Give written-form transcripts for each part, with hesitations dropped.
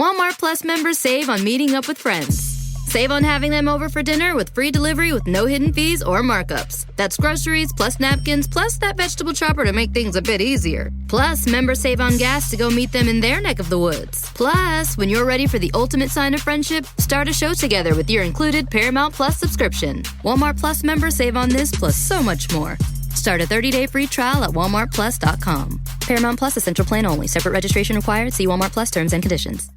Walmart Plus members save on meeting up with friends. Save on having them over for dinner with free delivery with no hidden fees or markups. That's groceries, plus napkins, plus that vegetable chopper to make things a bit easier. Plus, members save on gas to go meet them in their neck of the woods. Plus, when you're ready for the ultimate sign of friendship, start a show together with your included Paramount Plus subscription. Walmart Plus members save on this plus so much more. Start a 30-day free trial at walmartplus.com. Paramount Plus Essential Plan only. Separate registration required. See Walmart Plus terms and conditions.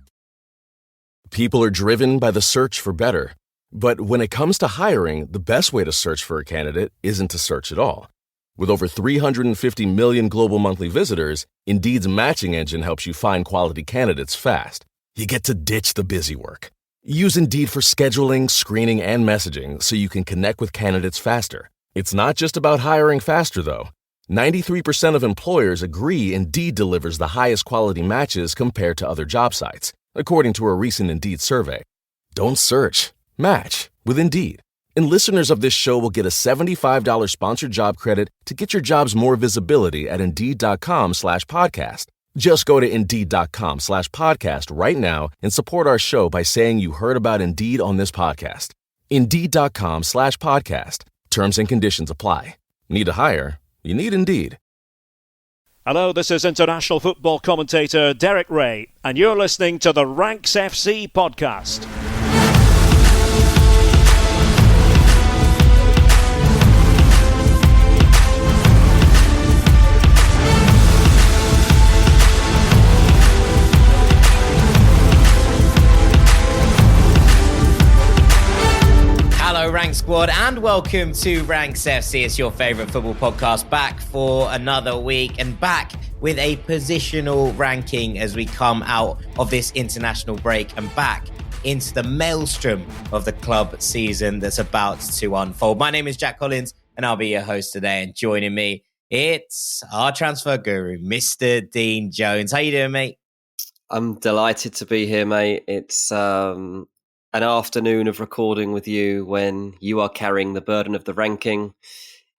People are driven by the search for better. But when it comes to hiring, the best way to search for a candidate isn't to search at all. With over 350 million global monthly visitors, Indeed's matching engine helps you find quality candidates fast. You get to ditch the busy work. Use Indeed for scheduling, screening, and messaging so you can connect with candidates faster. It's not just about hiring faster, though. 93% of employers agree Indeed delivers the highest quality matches compared to other job sites, according to a recent Indeed survey. Don't search. Match with Indeed. And listeners of this show will get a $75 sponsored job credit to get your jobs more visibility at Indeed.com/podcast. Just go to Indeed.com/podcast right now and support our show by saying you heard about Indeed on this podcast. Indeed.com/podcast. Terms and conditions apply. Need to hire? You need Indeed. Hello, this is international football commentator Derek Ray, and you're listening to the Ranks FC podcast. Hello, Rank Squad, and welcome to Ranks FC. It's your favourite football podcast, back for another week and back with a positional ranking as we come out of this international break and back into the maelstrom of the club season that's about to unfold. My name is Jack Collins, and I'll be your host today. And joining me, it's our transfer guru, Mr. Dean Jones. How you doing, mate? I'm delighted to be here, mate. It's an afternoon of recording with you when you are carrying the burden of the ranking.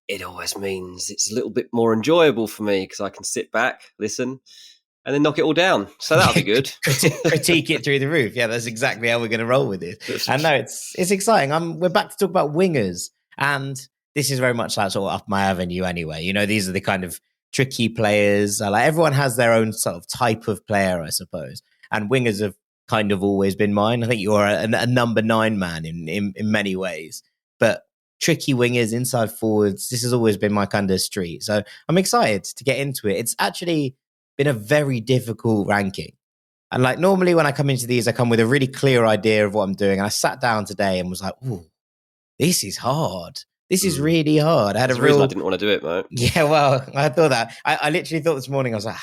It always means it's a little bit more enjoyable for me because I can sit back, listen, and then knock it all down. So that'll be good. Critique it through the roof. Yeah, that's exactly how we're going to roll with it. And no, it's exciting. We're back to talk about wingers, and this is very much like sort of up my avenue anyway. You know, these are the kind of tricky players. Like everyone has their own sort of type of player, I suppose, and wingers have kind of always been mine. I think you're a number 9 man in many ways, but tricky wingers, inside forwards, this has always been my kind of street. So I'm excited to get into it. It's actually been a very difficult ranking. And like normally when I come into these, I come with a really clear idea of what I'm doing. And I sat down today and was like, ooh, this is hard. This is really hard. I had That's the reason I didn't want to do it, mate. Yeah, well, I thought that. I literally thought this morning, I was like,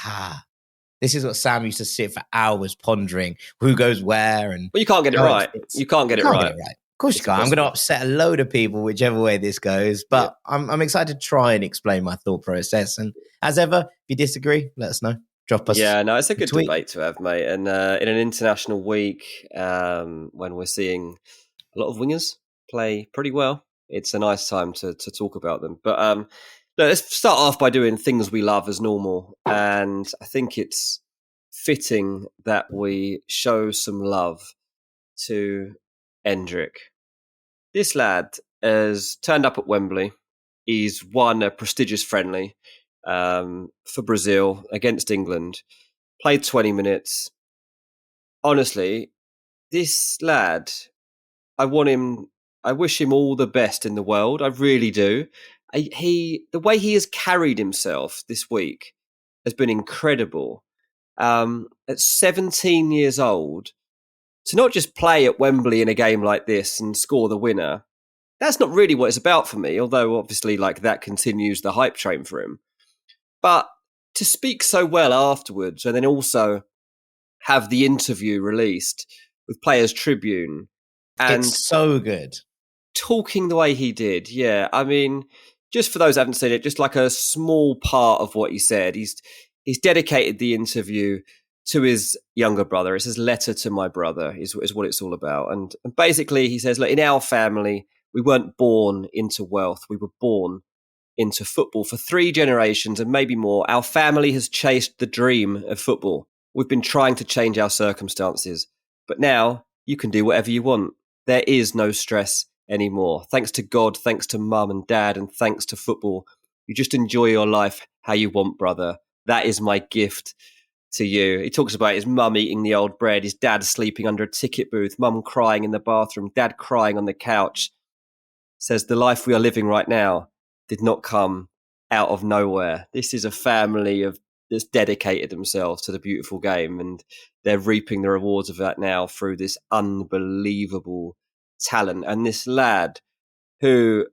this is what Sam used to sit for hours pondering who goes where. And well, you can't get it right. You can't get it right. Of course you can't. I'm going to upset a load of people whichever way this goes. But yeah. I'm excited to try and explain my thought process. And as ever, if you disagree, let us know. Drop us. Yeah, no, it's a good debate to have, mate. And in an international week, when we're seeing a lot of wingers play pretty well, it's a nice time to talk about them. But let's start off by doing things we love as normal. And I think it's fitting that we show some love to Endrick. This lad has turned up at Wembley. He's won a prestigious friendly for Brazil against England. Played 20 minutes. Honestly, this lad, I wish him all the best in the world. I really do. The way he has carried himself this week has been incredible. At 17 years old, to not just play at Wembley in a game like this and score the winner, that's not really what it's about for me, although obviously like that continues the hype train for him. But to speak so well afterwards and then also have the interview released with Players Tribune. And it's so good. Talking the way he did, yeah. I mean, just for those who haven't seen it, just like a small part of what he said, he's dedicated the interview to his younger brother. It's his letter to my brother is what it's all about. And basically he says, look, in our family, we weren't born into wealth. We were born into football. For 3 generations and maybe more, our family has chased the dream of football. We've been trying to change our circumstances, but now you can do whatever you want. There is no stress anymore. Thanks to God, thanks to mum and dad, and thanks to football. You just enjoy your life how you want, brother. That is my gift to you. He talks about his mum eating the old bread, his dad sleeping under a ticket booth, mum crying in the bathroom, dad crying on the couch. Says the life we are living right now did not come out of nowhere. This is a family that's dedicated themselves to the beautiful game, and they're reaping the rewards of that now through this unbelievable talent. And this lad who,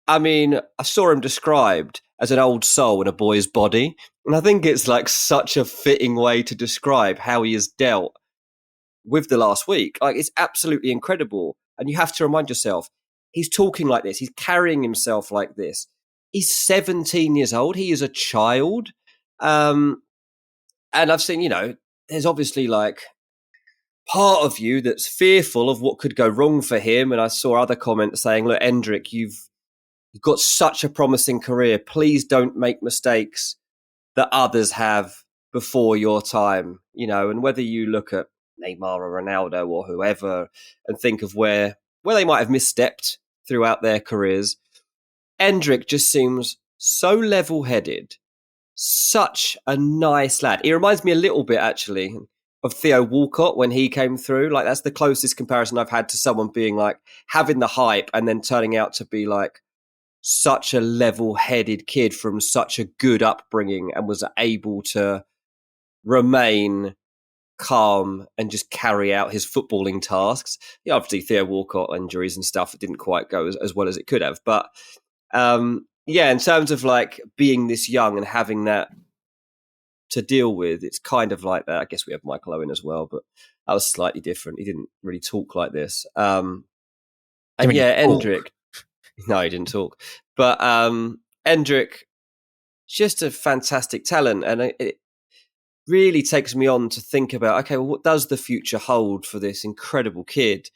I mean, I saw him described as an old soul in a boy's body. And I think it's like such a fitting way to describe how he has dealt with the last week. Like, it's absolutely incredible. And you have to remind yourself, he's talking like this. He's carrying himself like this. He's 17 years old. He is a child. And I've seen, there's obviously like part of you that's fearful of what could go wrong for him. And I saw other comments saying, look, Endrick, you've got such a promising career. Please don't make mistakes that others have before your time, and whether you look at Neymar or Ronaldo or whoever and think of where they might have misstepped throughout their careers, Endrick just seems so level-headed, such a nice lad. He reminds me a little bit, actually, of Theo Walcott when he came through. Like, that's the closest comparison I've had to someone being like having the hype and then turning out to be like such a level-headed kid from such a good upbringing and was able to remain calm and just carry out his footballing tasks. Obviously Theo Walcott injuries and stuff, it didn't quite go as well as it could have. But in terms of like being this young and having that to deal with, it's kind of like that. I guess we have Michael Owen as well, but that was slightly different. He didn't really talk like this. Endrick. No, he didn't talk. But Endrick, just a fantastic talent. And it really takes me on to think about, okay, well, what does the future hold for this incredible kid?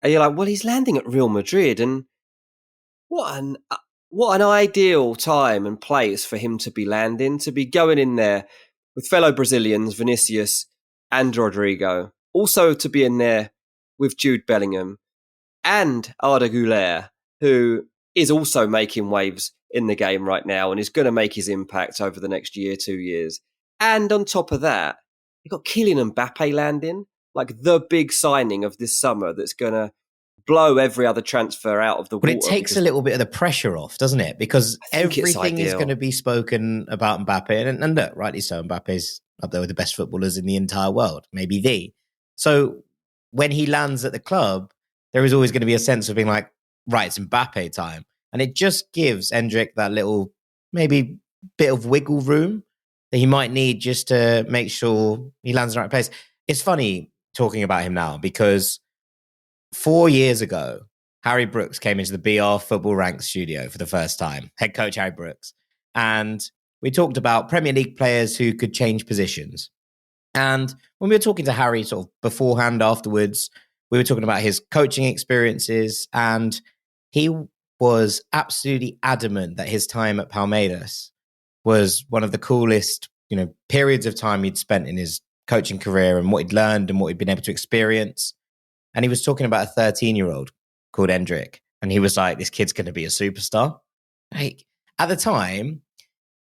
And you're like, well, he's landing at Real Madrid. And what an ideal time and place for him to be landing, to be going in there with fellow Brazilians, Vinicius and Rodrigo. Also to be in there with Jude Bellingham and Arda Güler, who is also making waves in the game right now and is going to make his impact over the next year, 2 years. And on top of that, you've got Kylian Mbappe landing, like the big signing of this summer that's going to blow every other transfer out of the water. But it takes a little bit of the pressure off, doesn't it? Because everything is going to be spoken about Mbappe. And look, rightly so, Mbappe's up there with the best footballers in the entire world, maybe the. So when he lands at the club, there is always going to be a sense of being like, right, it's Mbappe time. And it just gives Endrick that little, maybe bit of wiggle room that he might need just to make sure he lands in the right place. It's funny talking about him now because 4 years ago, Harry Brooks came into the BR Football Ranks studio for the first time, head coach Harry Brooks. And we talked about Premier League players who could change positions. And when we were talking to Harry sort of beforehand, afterwards, we were talking about his coaching experiences, and he was absolutely adamant that his time at Palmeiras was one of the coolest, periods of time he'd spent in his coaching career and what he'd learned and what he'd been able to experience. And he was talking about a 13-year-old called Endrick. And he was like, this kid's going to be a superstar. Like, at the time,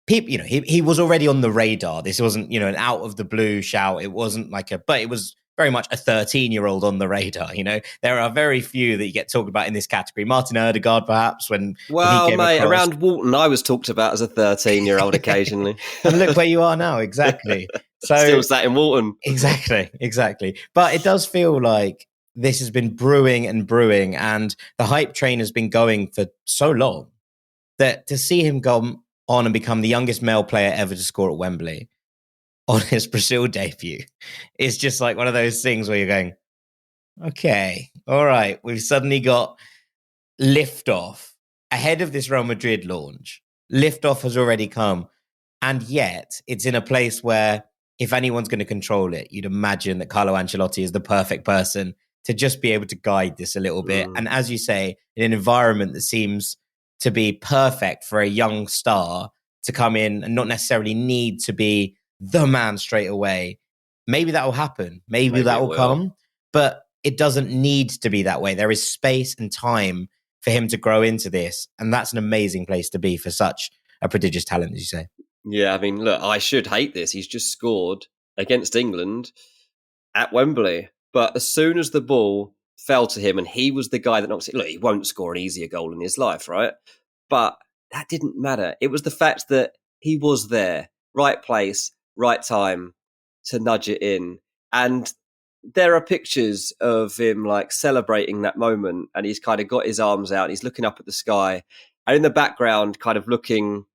people, he was already on the radar. This wasn't, an out of the blue shout. It wasn't but it was very much a 13-year-old on the radar. There are very few that you get talked about in this category. Martin Odegaard, perhaps, when he came across. Around Walton, I was talked about as a 13-year-old occasionally. And look where you are now, exactly. So still sat in Walton. Exactly. But it does feel like this has been brewing, and the hype train has been going for so long that to see him go on and become the youngest male player ever to score at Wembley on his Brazil debut is just like one of those things where you're going, okay, all right, we've suddenly got liftoff ahead of this Real Madrid launch. Liftoff has already come. And yet it's in a place where if anyone's going to control it, you'd imagine that Carlo Ancelotti is the perfect person to just be able to guide this a little bit. And as you say, in an environment that seems to be perfect for a young star to come in and not necessarily need to be the man straight away. Maybe that will happen. Maybe that will come. But it doesn't need to be that way. There is space and time for him to grow into this. And that's an amazing place to be for such a prodigious talent, as you say. Yeah, I mean, look, I should hate this. He's just scored against England at Wembley. But as soon as the ball fell to him and he was the guy that knocks it, look, he won't score an easier goal in his life, right? But that didn't matter. It was the fact that he was there, right place, right time to nudge it in. And there are pictures of him like celebrating that moment, and he's kind of got his arms out and he's looking up at the sky. And in the background, kind of looking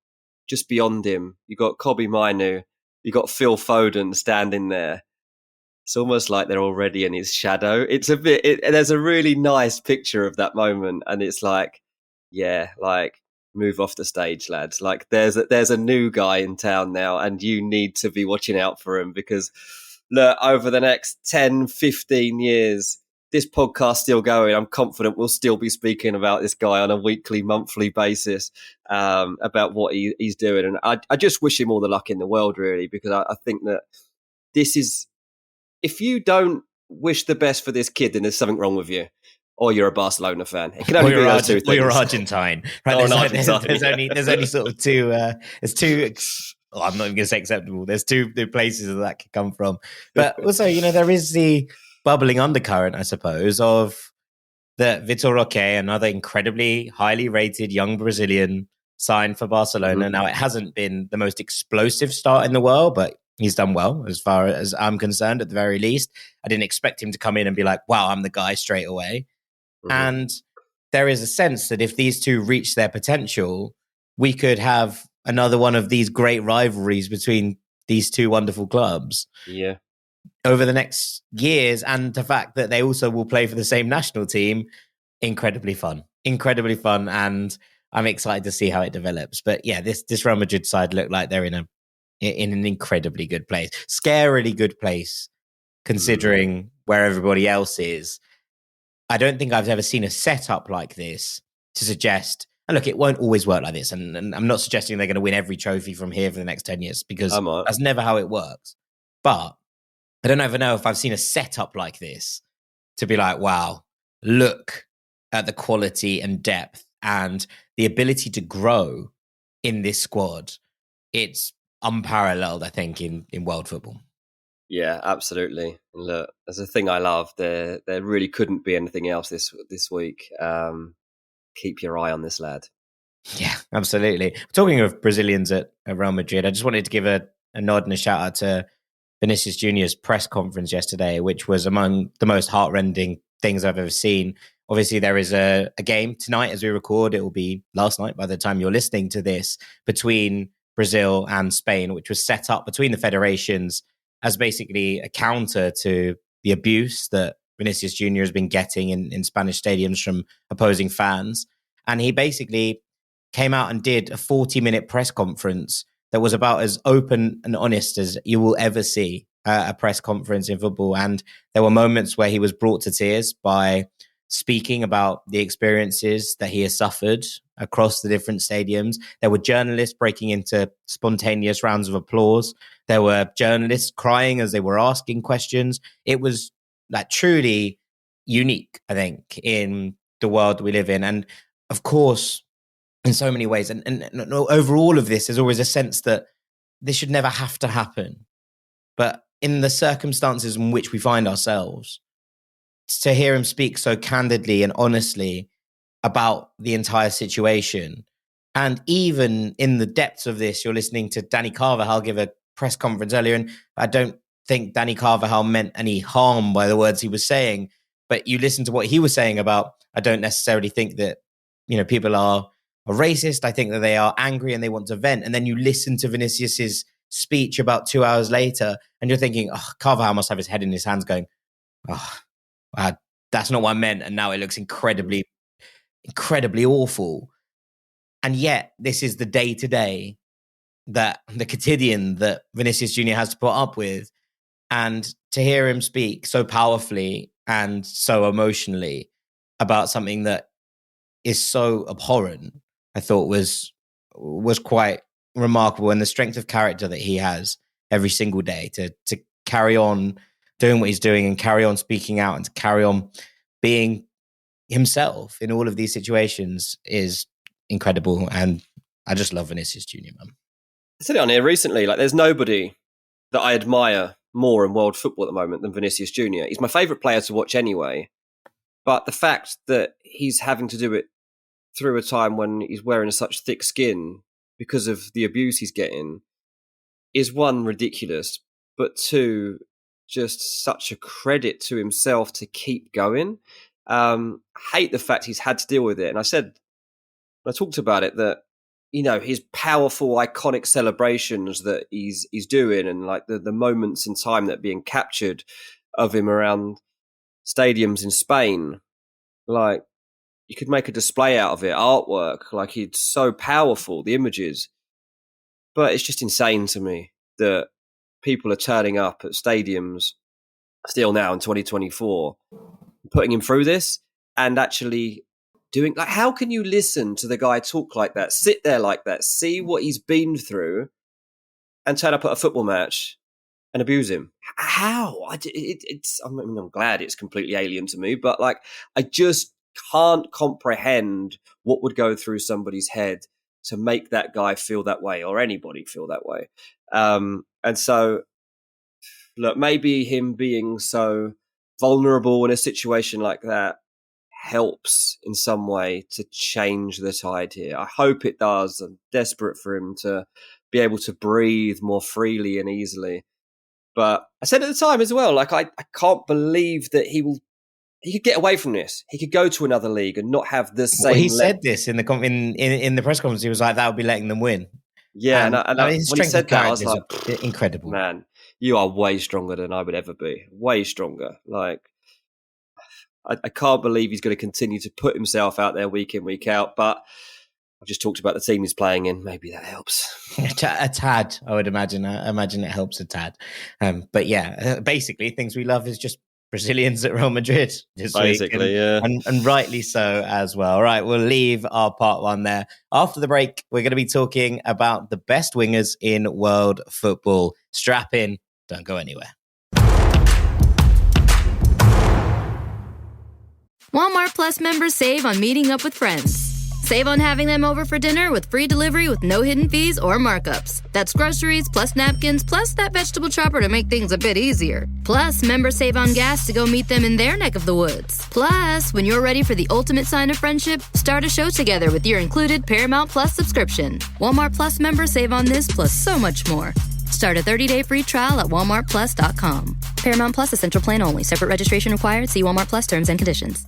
just beyond him, you got Kobbie Mainoo, you got Phil Foden standing there. It's almost like they're already in his shadow. It's a bit, there's a really nice picture of that moment. And it's like, yeah, like, move off the stage, lads. Like, there's a new guy in town now, and you need to be watching out for him, because look, over the next 10, 15 years, this podcast's still going. I'm confident we'll still be speaking about this guy on a weekly, monthly basis, about what he's doing. And I just wish him all the luck in the world, really, because I think that this is, if you don't wish the best for this kid, then there's something wrong with you. Or you're a Barcelona fan. It can only be those two things. Or you're Argentine. Right? There's only sort of two. There's two. I'm not even going to say acceptable. There's two places that could come from. But also, there is the bubbling undercurrent, I suppose, of that Vitor Roque, another incredibly highly rated young Brazilian, signed for Barcelona. Mm-hmm. Now, it hasn't been the most explosive start in the world, but he's done well as far as I'm concerned, at the very least. I didn't expect him to come in and be like, wow, I'm the guy straight away. Mm-hmm. And there is a sense that if these two reach their potential, we could have another one of these great rivalries between these two wonderful clubs. Yeah. Over the next years, and the fact that they also will play for the same national team, incredibly fun. And I'm excited to see how it develops. But yeah, this Real Madrid side look like they're in an incredibly good place, scarily good place, considering where everybody else is. I don't think I've ever seen a setup like this to suggest, and look, it won't always work like this. And I'm not suggesting they're going to win every trophy from here for the next 10 years, because that's never how it works. But I don't ever know if I've seen a setup like this to be like, wow, look at the quality and depth and the ability to grow in this squad. It's unparalleled, I think, in world football. Yeah, absolutely. And look, there's a thing I love. There really couldn't be anything else this week. Keep your eye on this lad. Yeah, absolutely. Talking of Brazilians at Real Madrid, I just wanted to give a nod and a shout out to Vinicius Jr.'s press conference yesterday, which was among the most heartrending things I've ever seen. Obviously, there is a game tonight as we record. It will be last night by the time you're listening to this, between Brazil and Spain, which was set up between the federations as basically a counter to the abuse that Vinicius Jr. has been getting in Spanish stadiums from opposing fans. And he basically came out and did a 40-minute press conference that was about as open and honest as you will ever see a press conference in football. And there were moments where he was brought to tears by speaking about the experiences that he has suffered across the different stadiums. There were journalists breaking into spontaneous rounds of applause. There were journalists crying as they were asking questions. It was like truly unique, I think, in the world we live in. And of course, in so many ways, and over all of this, there's always a sense that this should never have to happen. But in the circumstances in which we find ourselves, to hear him speak so candidly and honestly about the entire situation. And even in the depths of this, you're listening to Dani Carvajal give a press conference earlier, and I don't think Dani Carvajal meant any harm by the words he was saying, but you listen to what he was saying about, I don't necessarily think that, people are racist. I think that they are angry and they want to vent. And then you listen to Vinicius's speech about 2 hours later, and you're thinking, Carvajal must have his head in his hands going, that's not what I meant. And now it looks incredibly, incredibly awful. And yet this is the day-to-day that the quotidian that Vinicius Jr. has to put up with. And to hear him speak so powerfully and so emotionally about something that is so abhorrent, I thought was quite remarkable. And the strength of character that he has every single day to carry on doing what he's doing and carry on speaking out and to carry on being himself in all of these situations is incredible. And I just love Vinicius Jr, man. I said it on here recently, like there's nobody that I admire more in world football at the moment than Vinicius Jr. He's my favourite player to watch anyway. But the fact that he's having to do it through a time when he's wearing such thick skin because of the abuse he's getting is one, ridiculous, but two, just such a credit to himself to keep going. I hate the fact he's had to deal with it. And I said, I talked about it, that, you know, his powerful, iconic celebrations that he's doing and like the moments in time that are being captured of him around stadiums in Spain, like you could make a display out of it, artwork, like it's so powerful, the images. But it's just insane to me that people are turning up at stadiums still now in 2024, putting him through this and actually doing, like, how can you listen to the guy talk like that, sit there like that, see what he's been through and turn up at a football match and abuse him? How? I'm glad it's completely alien to me, but like, I just can't comprehend what would go through somebody's head to make that guy feel that way or anybody feel that way. And so, look, maybe him being so vulnerable in a situation like that helps in some way to change the tide here. I hope it does. I'm desperate for him to be able to breathe more freely and easily. But I said at the time as well, like I can't believe that he could get away from this. He could go to another league and not have the same. Well, he said this in the press conference. He was like, that would be letting them win. Yeah, and when he said that, I was like, incredible. Man, you are way stronger than I would ever be. Way stronger. Like, I can't believe he's going to continue to put himself out there week in, week out. But I've just talked about the team he's playing in. Maybe that helps. A tad, I would imagine. I imagine it helps a tad. But yeah, basically, things we love is just Brazilians at Real Madrid this week. And rightly so as well. All right, we'll leave our part one there. After the break, we're going to be talking about the best wingers in world football. Strap in. Don't go anywhere. Walmart Plus members save on meeting up with friends. Save on having them over for dinner with free delivery with no hidden fees or markups. That's groceries plus napkins plus that vegetable chopper to make things a bit easier. Plus, members save on gas to go meet them in their neck of the woods. Plus, when you're ready for the ultimate sign of friendship, start a show together with your included Paramount Plus subscription. Walmart Plus members save on this plus so much more. Start a 30-day free trial at walmartplus.com. Paramount Plus Essential Plan only. Separate registration required. See Walmart Plus terms and conditions.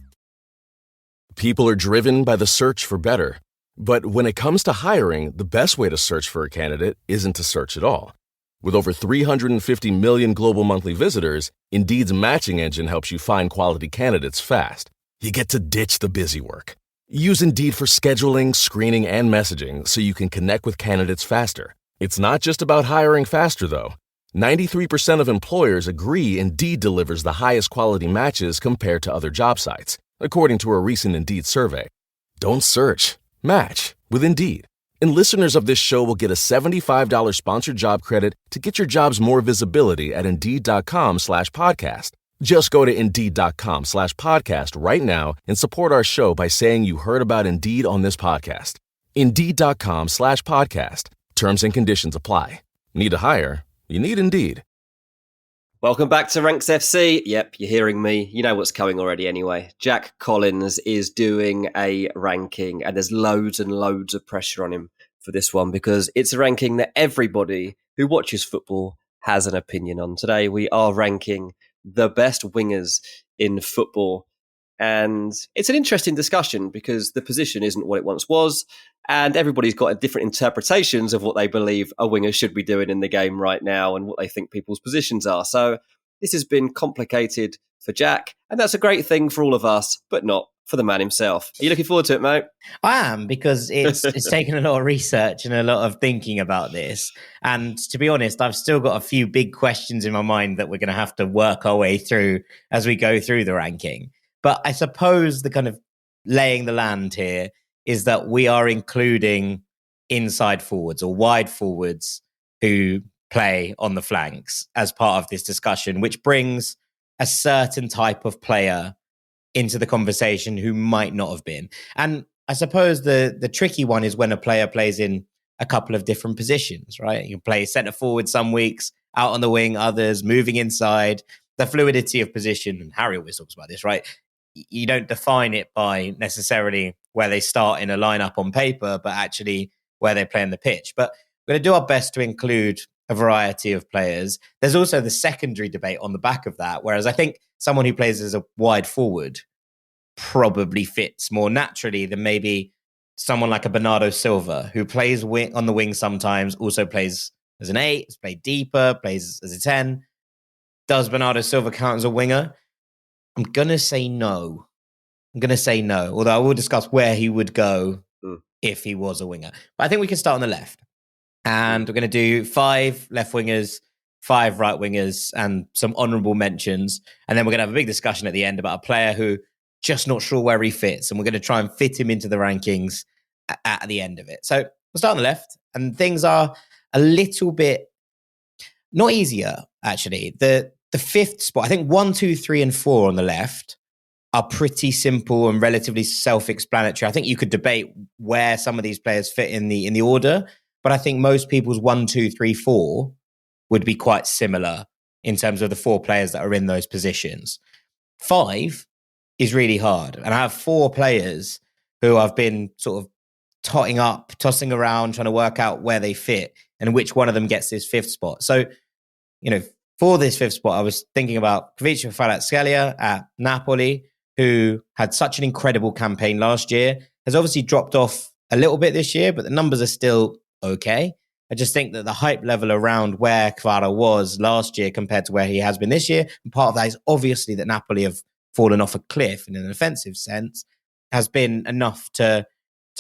People are driven by the search for better. But when it comes to hiring, the best way to search for a candidate isn't to search at all. With over 350 million global monthly visitors, Indeed's matching engine helps you find quality candidates fast. You get to ditch the busy work. Use Indeed for scheduling, screening, and messaging so you can connect with candidates faster. It's not just about hiring faster, though. 93% of employers agree Indeed delivers the highest quality matches compared to other job sites, according to a recent Indeed survey. Don't search. Match with Indeed. And listeners of this show will get a $75 sponsored job credit to get your jobs more visibility at Indeed.com/podcast. Just go to Indeed.com/podcast right now and support our show by saying you heard about Indeed on this podcast. Indeed.com/podcast. Terms and conditions apply. Need to hire? You need Indeed. Welcome back to Ranks FC. Yep, you're hearing me. You know what's coming already anyway. Jack Collins is doing a ranking and there's loads and loads of pressure on him for this one because it's a ranking that everybody who watches football has an opinion on. Today we are ranking the best wingers in football. And it's an interesting discussion because the position isn't what it once was. And everybody's got different interpretations of what they believe a winger should be doing in the game right now and what they think people's positions are. So this has been complicated for Jack, and that's a great thing for all of us, but not for the man himself. Are you looking forward to it, mate? I am, because it's taken a lot of research and a lot of thinking about this. And to be honest, I've still got a few big questions in my mind that we're going to have to work our way through as we go through the ranking. But I suppose the kind of laying the land here is that we are including inside forwards or wide forwards who play on the flanks as part of this discussion, which brings a certain type of player into the conversation who might not have been. And I suppose the tricky one is when a player plays in a couple of different positions, right? You can play centre forward some weeks, out on the wing others, moving inside, the fluidity of position. And Harry always talks about this, right? You don't define it by necessarily where they start in a lineup on paper, but actually where they play on the pitch. But we're going to do our best to include a variety of players. There's also the secondary debate on the back of that, whereas I think someone who plays as a wide forward probably fits more naturally than maybe someone like a Bernardo Silva, who plays on the wing sometimes, also plays as an 8, has played deeper, plays as a 10. Does Bernardo Silva count as a winger? I'm going to say no. Although I will discuss where he would go if he was a winger. But I think we can start on the left. And we're going to do 5 left wingers, 5 right wingers, and some honourable mentions. And then we're going to have a big discussion at the end about a player who just not sure where he fits. And we're going to try and fit him into the rankings at the end of it. So we'll start on the left. And things are a little bit not easier, actually. The 5th spot, I think 1, 2, 3, and 4 on the left are pretty simple and relatively self-explanatory. I think you could debate where some of these players fit in the order, but I think most people's 1, 2, 3, 4 would be quite similar in terms of the 4 players that are in those positions. 5 is really hard. And I have 4 players who I've been sort of tossing around, trying to work out where they fit and which one of them gets this 5th spot. So, for this 5th spot, I was thinking about Kvaratskhelia at Napoli, who had such an incredible campaign last year, has obviously dropped off a little bit this year, but the numbers are still okay. I just think that the hype level around where Kvara was last year compared to where he has been this year, and part of that is obviously that Napoli have fallen off a cliff in an offensive sense, has been enough to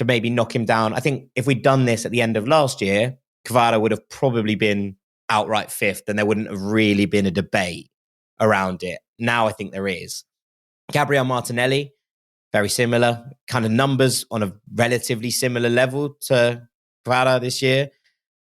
maybe knock him down. I think if we'd done this at the end of last year, Kvara would have probably been outright 5th and there wouldn't have really been a debate around it. Now I think there is. Gabriel Martinelli, very similar kind of numbers on a relatively similar level to Kvara this year,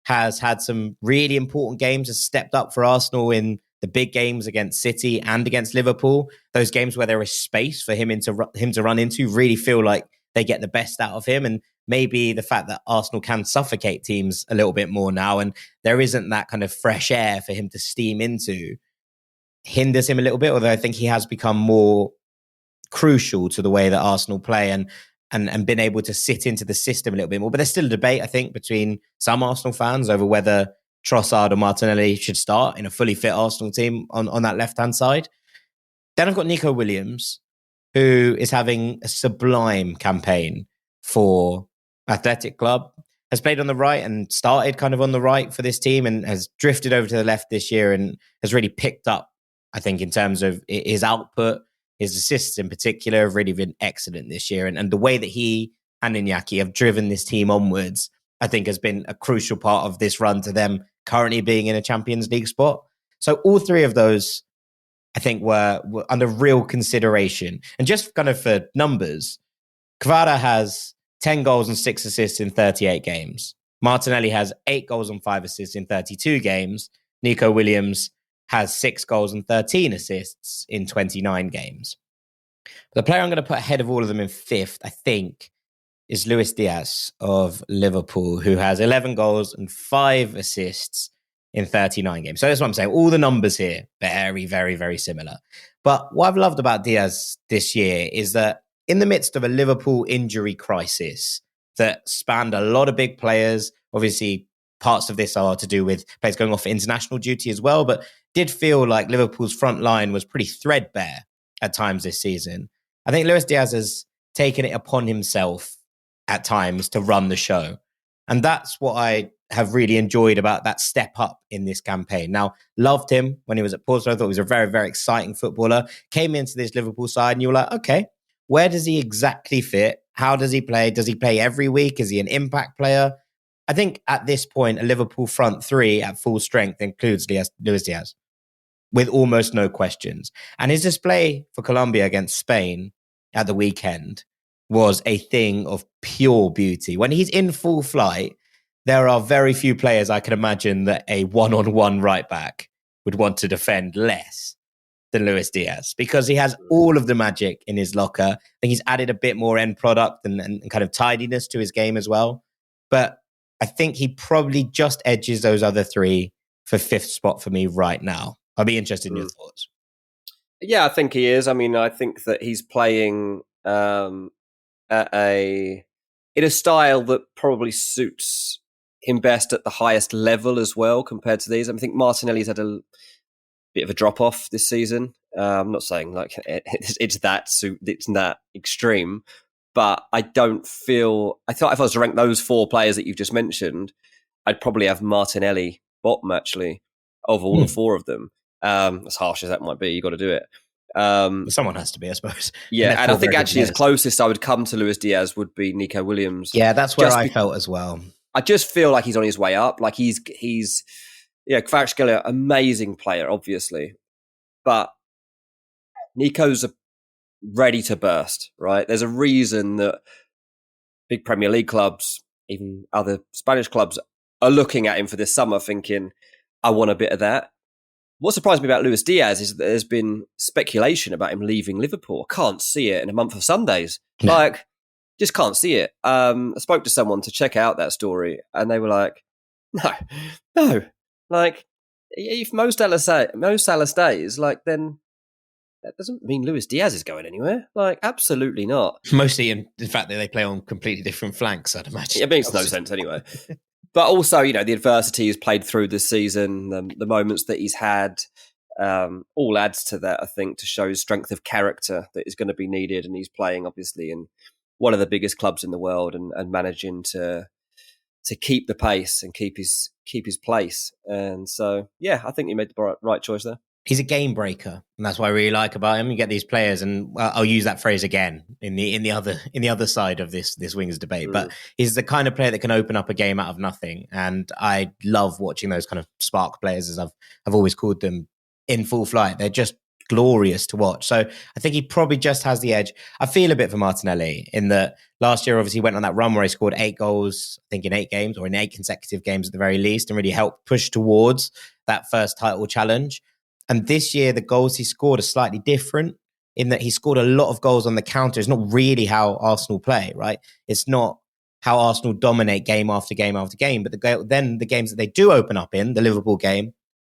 has had some really important games, has stepped up for Arsenal in the big games against City and against Liverpool. Those games where there is space for him to run into really feel like they get the best out of him. And maybe the fact that Arsenal can suffocate teams a little bit more now and there isn't that kind of fresh air for him to steam into hinders him a little bit, although I think he has become more crucial to the way that Arsenal play and been able to sit into the system a little bit more. But there's still a debate, I think, between some Arsenal fans over whether Trossard or Martinelli should start in a fully fit Arsenal team on that left-hand side. Then I've got Nico Williams, who is having a sublime campaign for Athletic Club, has played on the right and started kind of on the right for this team and has drifted over to the left this year and has really picked up, I think, in terms of his output. His assists in particular have really been excellent this year. And the way that he and Iñaki have driven this team onwards, I think has been a crucial part of this run to them currently being in a Champions League spot. So all 3 of those, I think, were under real consideration. And just kind of for numbers, Kvara has 10 goals and 6 assists in 38 games. Martinelli has 8 goals and 5 assists in 32 games. Nico Williams has 6 goals and 13 assists in 29 games. But the player I'm going to put ahead of all of them in 5th, I think, is Luis Diaz of Liverpool, who has 11 goals and 5 assists in 39 games. So that's what I'm saying. All the numbers here, very, very, very similar. But what I've loved about Diaz this year is that in the midst of a Liverpool injury crisis that spanned a lot of big players, obviously parts of this are to do with players going off for international duty as well, but did feel like Liverpool's front line was pretty threadbare at times this season. I think Luis Diaz has taken it upon himself at times to run the show. And that's what I have really enjoyed about that step up in this campaign. Now, loved him when he was at Portsmouth. I thought he was a very, very exciting footballer. Came into this Liverpool side and you were like, okay, where does he exactly fit? How does he play? Does he play every week? Is he an impact player? I think at this point, a Liverpool front 3 at full strength includes Luis Diaz with almost no questions. And his display for Colombia against Spain at the weekend was a thing of pure beauty. When he's in full flight, there are very few players I can imagine that a one-on-one right back would want to defend less than Luis Diaz, because he has all of the magic in his locker. I think he's added a bit more end product and kind of tidiness to his game as well. But I think he probably just edges those other three for fifth spot for me right now. I'll be interested in your thoughts. Yeah, I think he is. I mean, I think that he's playing in a style that probably suits him best at the highest level as well compared to these. I think Martinelli's had a bit of a drop off this season. I'm not saying like it's that extreme, but I don't feel. I thought if I was to rank those four players that you've just mentioned, I'd probably have Martinelli bottom actually of all the four of them. As harsh as that might be, you got to do it. Someone has to be, I suppose. Yeah, and I think actually his closest I would come to Luis Diaz would be Nico Williams. Yeah, that's where I felt as well. I just feel like he's on his way up. Like he's Kvaratskhelia, amazing player, obviously, but Nico's ready to burst. Right? There's a reason that big Premier League clubs, even other Spanish clubs, are looking at him for this summer, thinking, "I want a bit of that." What surprised me about Luis Diaz is that there's been speculation about him leaving Liverpool. I can't see it in a month of Sundays. No. Like, just can't see it. I spoke to someone to check out that story, and they were like, no. Like, if Mo Salah stays, like, then that doesn't mean Luis Diaz is going anywhere. Like, absolutely not. Mostly in the fact that they play on completely different flanks, I'd imagine. It makes no sense anyway. But also, the adversity he's played through this season, the moments that he's had, all adds to that, I think, to show his strength of character that is going to be needed. And he's playing, obviously, in one of the biggest clubs in the world and managing to keep the pace and keep his place. And so, yeah, I think he made the right choice there. He's a game breaker, and that's what I really like about him. You get these players, and I'll use that phrase again in the other side of this wingers debate. But he's the kind of player that can open up a game out of nothing, and I love watching those kind of spark players, as I've always called them, in full flight. They're just glorious to watch. So I think he probably just has the edge. I feel a bit for Martinelli in that last year, obviously, he went on that run where he scored 8 goals, I think in 8 games or in 8 consecutive games at the very least, and really helped push towards that first title challenge. And this year, the goals he scored are slightly different in that he scored a lot of goals on the counter. It's not really how Arsenal play, right? It's not how Arsenal dominate game after game after game. But then the games that they do open up in, the Liverpool game,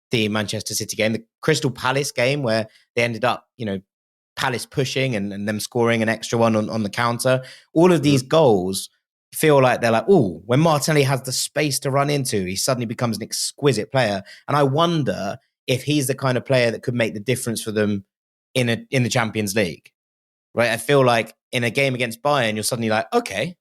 the Manchester City game, the Crystal Palace game, where they ended up, Palace pushing and them scoring an extra one on the counter. All of these goals feel like they're like, oh, when Martinelli has the space to run into, he suddenly becomes an exquisite player. And I wonder if he's the kind of player that could make the difference for them in the Champions League, right? I feel like in a game against Bayern, you're suddenly like, okay,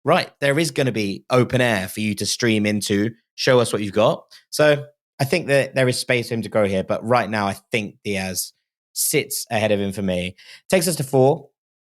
right, there is going to be open air for you to stream into, show us what you've got. So I think that there is space for him to grow here, but right now I think Diaz sits ahead of him for me. Takes us to 4,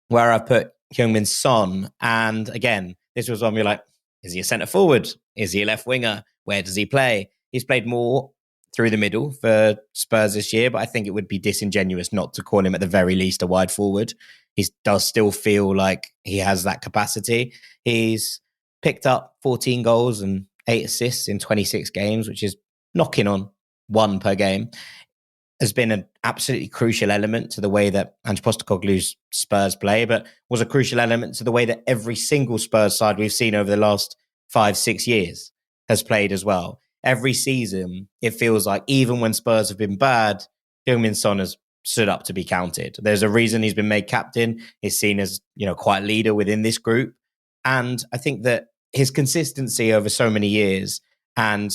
where I've put Heung-min Son. And again, this was one where you're like, is he a centre forward? Is he a left winger? Where does he play? He's played more through the middle for Spurs this year, but I think it would be disingenuous not to call him at the very least a wide forward. He does still feel like he has that capacity. He's picked up 14 goals and 8 assists in 26 games, which is knocking on 1 per game. Has been an absolutely crucial element to the way that Ange Postecoglou's Spurs play, but was a crucial element to the way that every single Spurs side we've seen over the last 5-6 years has played as well. Every season, it feels like even when Spurs have been bad, Heung-min Son has stood up to be counted. There's a reason he's been made captain. He's seen as, quite a leader within this group. And I think that his consistency over so many years and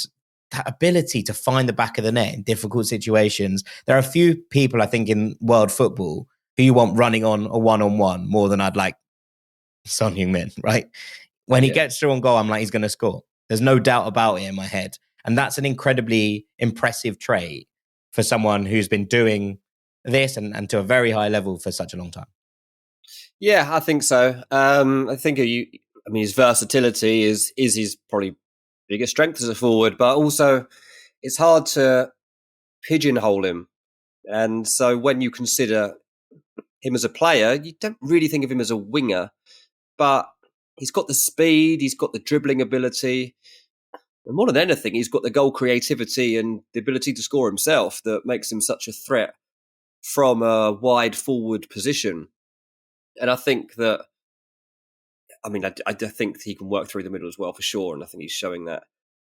that ability to find the back of the net in difficult situations. There are a few people, I think, in world football who you want running on a one-on-one more than I'd like Son Heung-min, right? When he gets through on goal, I'm like, he's going to score. There's no doubt about it in my head. And that's an incredibly impressive trait for someone who's been doing this and to a very high level for such a long time. Yeah, I think so. I think his versatility is his probably biggest strength as a forward, but also it's hard to pigeonhole him. And so when you consider him as a player, you don't really think of him as a winger, but he's got the speed, he's got the dribbling ability. And more than anything, he's got the goal creativity and the ability to score himself that makes him such a threat from a wide forward position. And I think that, I think he can work through the middle as well, for sure. And I think he's showing that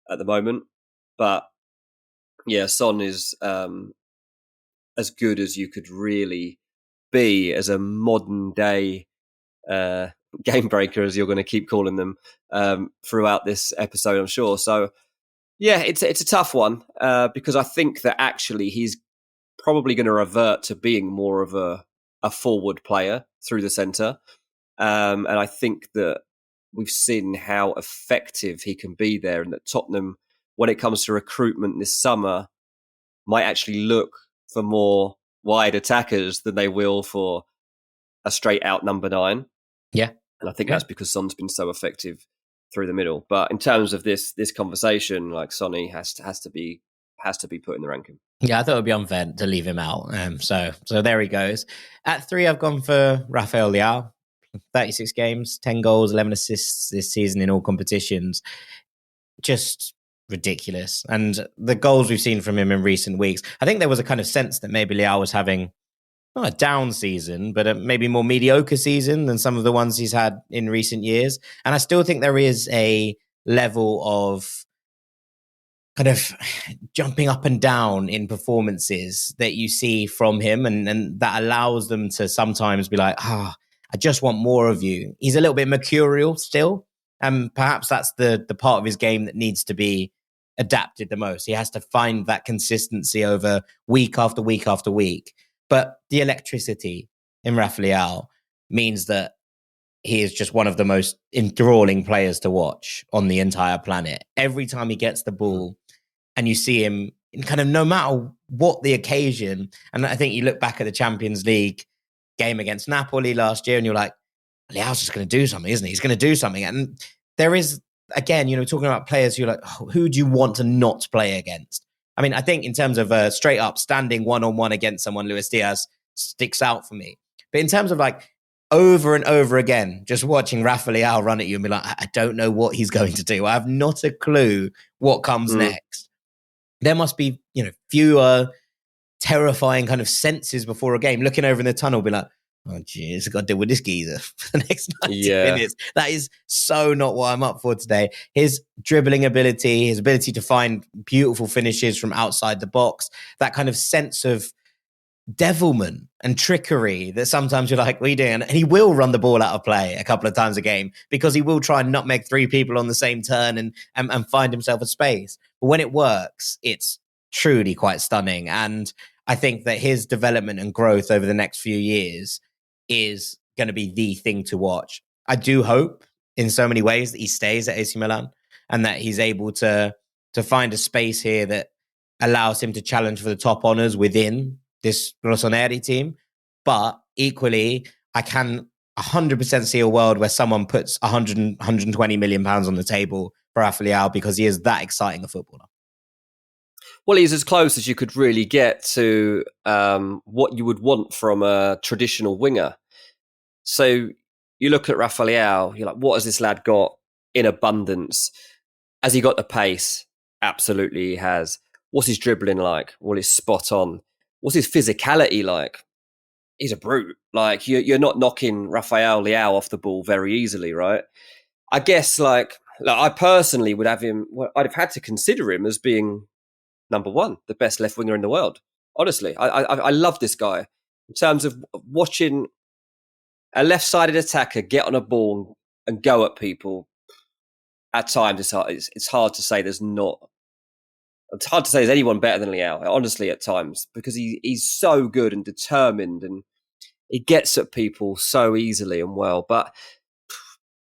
at the moment. But yeah, Son is as good as you could really be as a modern day game breaker, as you're going to keep calling them throughout this episode, I'm sure. So yeah, it's a tough one because I think that actually he's probably going to revert to being more of a forward player through the centre. And I think that we've seen how effective he can be there, and that Tottenham, when it comes to recruitment this summer, might actually look for more wide attackers than they will for a straight out number 9. Yeah. And I think that's because Son's been so effective through the middle. But in terms of this conversation, like, Sonny has to be put in the ranking. Yeah, I thought it would be unfair to leave him out. So there he goes. At 3, I've gone for Rafael Leao. 36 games, 10 goals, 11 assists this season in all competitions. Just ridiculous. And the goals we've seen from him in recent weeks, I think there was a kind of sense that maybe Leao was having not a down season, but a maybe more mediocre season than some of the ones he's had in recent years. And I still think there is a level of kind of jumping up and down in performances that you see from him, and that allows them to sometimes be like, I just want more of you. He's a little bit mercurial still, and perhaps that's the part of his game that needs to be adapted the most. He has to find that consistency over week after week after week. But the electricity in Rafael means that he is just one of the most enthralling players to watch on the entire planet. Every time he gets the ball and you see him in kind of no matter what the occasion, and I think you look back at the Champions League game against Napoli last year and you're like, Leao's just going to do something, isn't he? He's going to do something. And there is, again, talking about players who are like, who do you want to not play against? I mean, I think in terms of straight up standing one-on-one against someone, Luis Diaz sticks out for me. But in terms of like over and over again, just watching Rafael run at you and be like, I don't know what he's going to do. I have not a clue what comes next. There must be, fewer terrifying kind of senses before a game. Looking over in the tunnel, be like, oh, geez, I've got to deal with this geezer for the next 90 minutes. That is so not what I'm up for today. His dribbling ability, his ability to find beautiful finishes from outside the box, that kind of sense of devilment and trickery that sometimes you're like, what are you doing? And he will run the ball out of play a couple of times a game because he will try and nutmeg 3 people on the same turn and find himself a space. But when it works, it's truly quite stunning. And I think that his development and growth over the next few years is going to be the thing to watch. I do hope in so many ways that he stays at AC Milan and that he's able to find a space here that allows him to challenge for the top honours within this Rossoneri team. But equally, I can 100% see a world where someone puts 120 million pounds on the table for Rafael because he is that exciting a footballer. Well, he's as close as you could really get to what you would want from a traditional winger. So you look at Rafael, you're like, what has this lad got in abundance? Has he got the pace? Absolutely he has. What's his dribbling like? Well, it's spot on. What's his physicality like? He's a brute. Like, you're not knocking Rafael Leao off the ball very easily, right? I guess, like I personally would have him, I'd have had to consider him as being number 1, the best left winger in the world. Honestly, I love this guy. In terms of watching a left-sided attacker get on a ball and go at people, at times it's hard to say there's anyone better than Leao, honestly, at times, because he's so good and determined and he gets at people so easily and well. But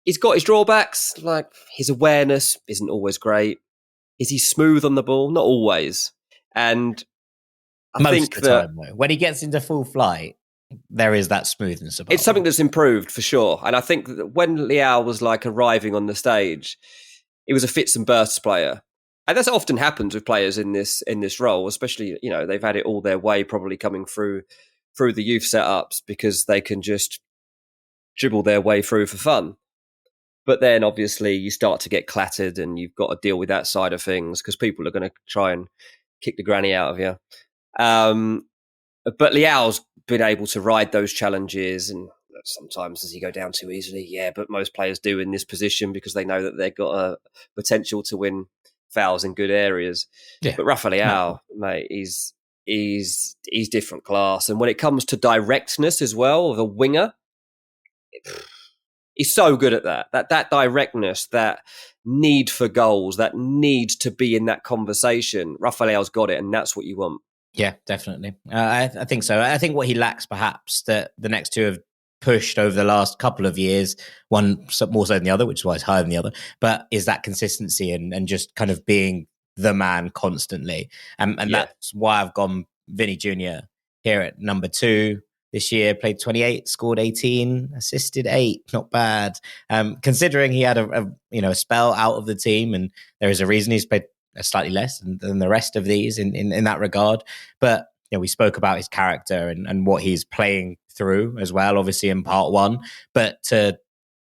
he's got his drawbacks, like his awareness isn't always great. Is he smooth on the ball? Not always. And I think that time, though, when he gets into full flight, there is that smoothness about it. It's something that's improved for sure. And I think that when Leao was like arriving on the stage, he was a fits and bursts player. And that's often happens with players in this role, especially, they've had it all their way, probably coming through the youth setups because they can just dribble their way through for fun. But then obviously you start to get clattered and you've got to deal with that side of things because people are going to try and kick the granny out of you. But Leao's been able to ride those challenges, and sometimes does he go down too easily? Yeah, but most players do in this position because they know that they've got a potential to win fouls in good areas. Yeah. But Rafa Leao, mate, he's different class. And when it comes to directness as well, of a winger, he's so good at that. That directness, that need for goals, that need to be in that conversation. Rafa Leao's got it, and that's what you want. Yeah, definitely. I think so. I think what he lacks, perhaps, that the next two have pushed over the last couple of years, one more so than the other, which is why it's higher than the other, but is that consistency and just kind of being the man constantly. And that's why I've gone Vinny Jr. here at number 2 this year. Played 28, scored 18, assisted 8. Not bad. Considering he had a spell out of the team, and there is a reason he's played slightly less than the rest of these in that regard. But we spoke about his character and what he's playing through as well, obviously in part 1. But to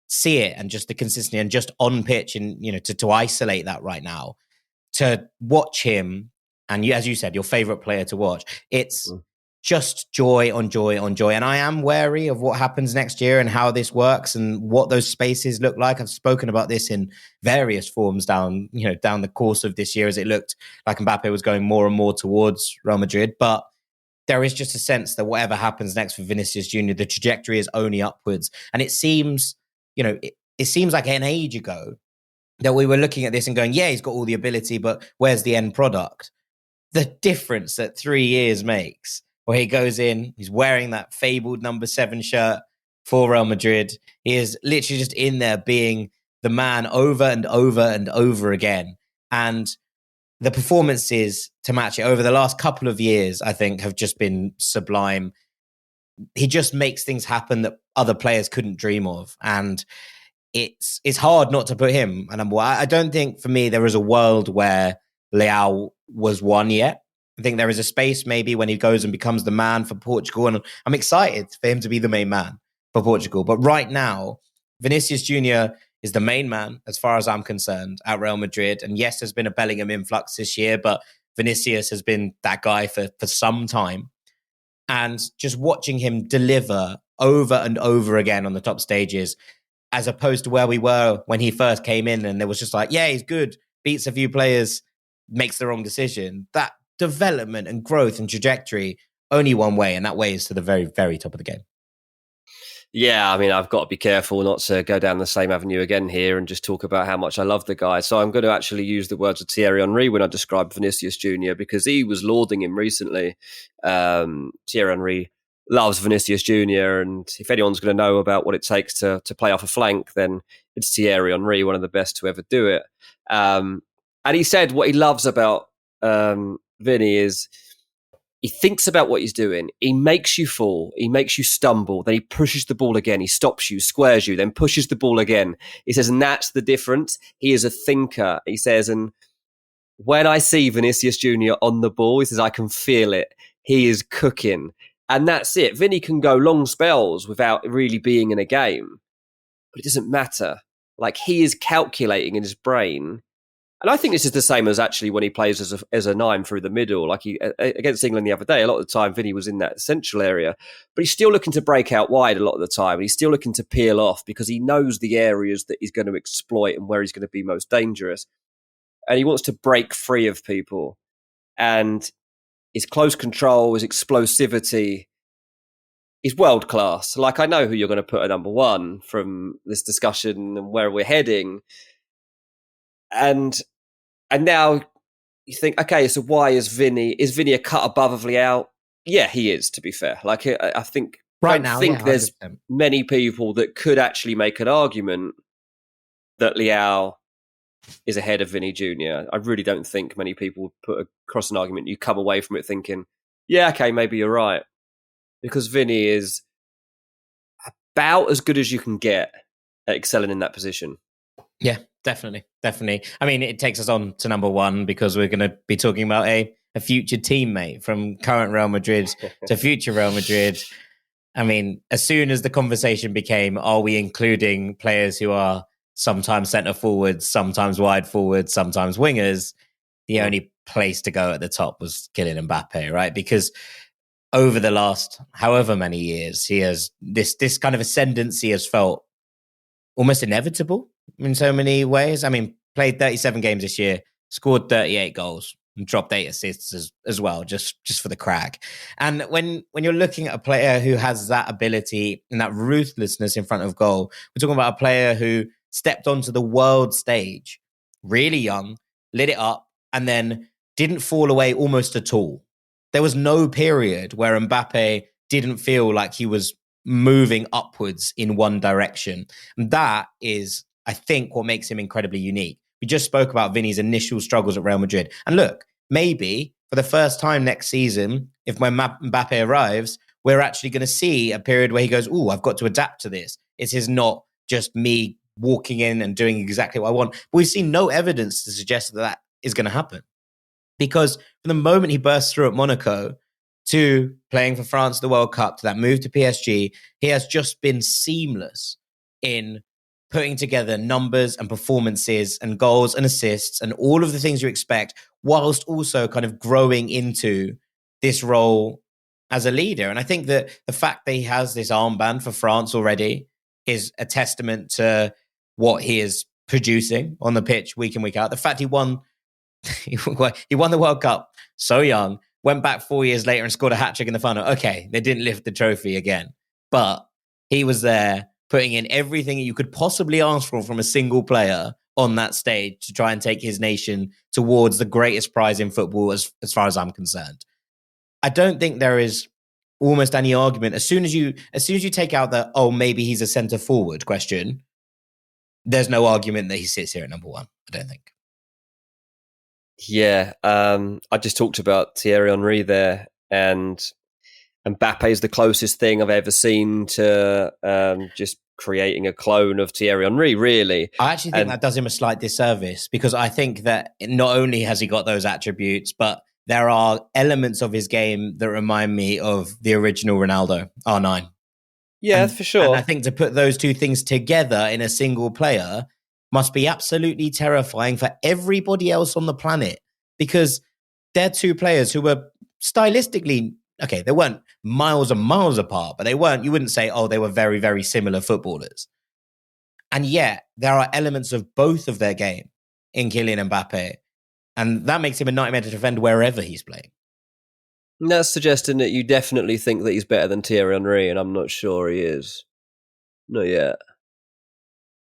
see it and just the consistency and just on pitch and to isolate that right now, to watch him, and as you said, your favorite player to watch, it's just joy on joy on joy. And I am wary of what happens next year and how this works and what those spaces look like. I've spoken about this in various forms down the course of this year, as it looked like Mbappe was going more and more towards Real Madrid. But there is just a sense that whatever happens next for Vinicius Jr., the trajectory is only upwards. And it seems, it seems like an age ago that we were looking at this and going, yeah, he's got all the ability, but where's the end product? The difference that 3 years makes, where he goes in, he's wearing that fabled number 7 shirt for Real Madrid. He is literally just in there being the man over and over and over again. And the performances to match it over the last couple of years, I think, have just been sublime. He just makes things happen that other players couldn't dream of. And it's hard not to put him. And I don't think, for me, there is a world where Leao was one yet. I think there is a space maybe when he goes and becomes the man for Portugal. And I'm excited for him to be the main man for Portugal. But right now, Vinicius Jr. is the main man, as far as I'm concerned, at Real Madrid. And yes, there's been a Bellingham influx this year, but Vinicius has been that guy for some time. And just watching him deliver over and over again on the top stages, as opposed to where we were when he first came in and there was just like, yeah, he's good, beats a few players, makes the wrong decision. That development and growth and trajectory, only one way, and that way is to the very, very top of the game. Yeah, I mean, I've got to be careful not to go down the same avenue again here and just talk about how much I love the guy. So I'm going to actually use the words of Thierry Henry when I describe Vinicius Jr. because he was lauding him recently. Thierry Henry loves Vinicius Jr. and if anyone's going to know about what it takes to play off a flank, then it's Thierry Henry, one of the best to ever do it. And he said what he loves about Vinny is he thinks about what he's doing. He makes you fall. He makes you stumble. Then he pushes the ball again. He stops you, squares you, then pushes the ball again. He says, and that's the difference. He is a thinker. He says, and when I see Vinicius Jr. on the ball, he says, I can feel it. He is cooking. And that's it. Vinny can go long spells without really being in a game. But it doesn't matter. Like, he is calculating in his brain. And I think this is the same as actually when he plays as a 9 through the middle. Like he against England the other day, a lot of the time Vinny was in that central area, but he's still looking to break out wide a lot of the time. He's still looking to peel off because he knows the areas that he's going to exploit and where he's going to be most dangerous. And he wants to break free of people. And his close control, his explosivity is world class. Like, I know who you're going to put at number 1 from this discussion and where we're heading. And now you think, okay, so why is Vinny a cut above Leao? Yeah, he is, to be fair. Like, I think right now, there's many people that could actually make an argument that Leao is ahead of Vinny Jr. I really don't think many people would put across an argument. You come away from it thinking, yeah, okay, maybe you're right. Because Vinny is about as good as you can get at excelling in that position. Yeah, definitely. I mean, it takes us on to number 1 because we're going to be talking about a future teammate from current Real Madrid to future Real Madrid. I mean, as soon as the conversation became, are we including players who are sometimes centre forwards, sometimes wide forwards, sometimes wingers, the only place to go at the top was Kylian Mbappe, right? Because over the last however many years, he has this kind of ascendancy has felt almost inevitable in so many ways. I mean, played 37 games this year, scored 38 goals, and dropped 8 assists as well, just for the crack. And when you're looking at a player who has that ability and that ruthlessness in front of goal, we're talking about a player who stepped onto the world stage really young, lit it up, and then didn't fall away almost at all. There was no period where Mbappe didn't feel like he was moving upwards in one direction. And that is, I think, what makes him incredibly unique. We just spoke about Vinny's initial struggles at Real Madrid. And look, maybe for the first time next season, if when Mbappe arrives, we're actually going to see a period where he goes, "Ooh, I've got to adapt to this. It is not just me walking in and doing exactly what I want." But we've seen no evidence to suggest that is going to happen. Because from the moment he burst through at Monaco to playing for France at the World Cup to that move to PSG, he has just been seamless in putting together numbers and performances and goals and assists and all of the things you expect, whilst also kind of growing into this role as a leader. And I think that the fact that he has this armband for France already is a testament to what he is producing on the pitch week in, week out. The fact he won the World Cup so young, went back 4 years later and scored a hat-trick in the final. Okay, they didn't lift the trophy again, but he was there putting in everything you could possibly ask for from a single player on that stage to try and take his nation towards the greatest prize in football as far as I'm concerned. I don't think there is almost any argument. As soon as you take out the, oh, maybe he's a centre forward question, there's no argument that he sits here at number one, I don't think. Yeah, I just talked about Thierry Henry there, and Mbappe is the closest thing I've ever seen to just creating a clone of Thierry Henry, really. I actually think that does him a slight disservice, because I think that not only has he got those attributes, but there are elements of his game that remind me of the original Ronaldo, R9. Yeah, for sure. And I think to put those two things together in a single player must be absolutely terrifying for everybody else on the planet, because they're two players who were stylistically, okay, they weren't miles and miles apart, but you wouldn't say, oh, they were very, very similar footballers. And yet there are elements of both of their game in Kylian Mbappe, and that makes him a nightmare to defend wherever he's playing. And that's suggesting that you definitely think that he's better than Thierry Henry, and I'm not sure he is. Not yet.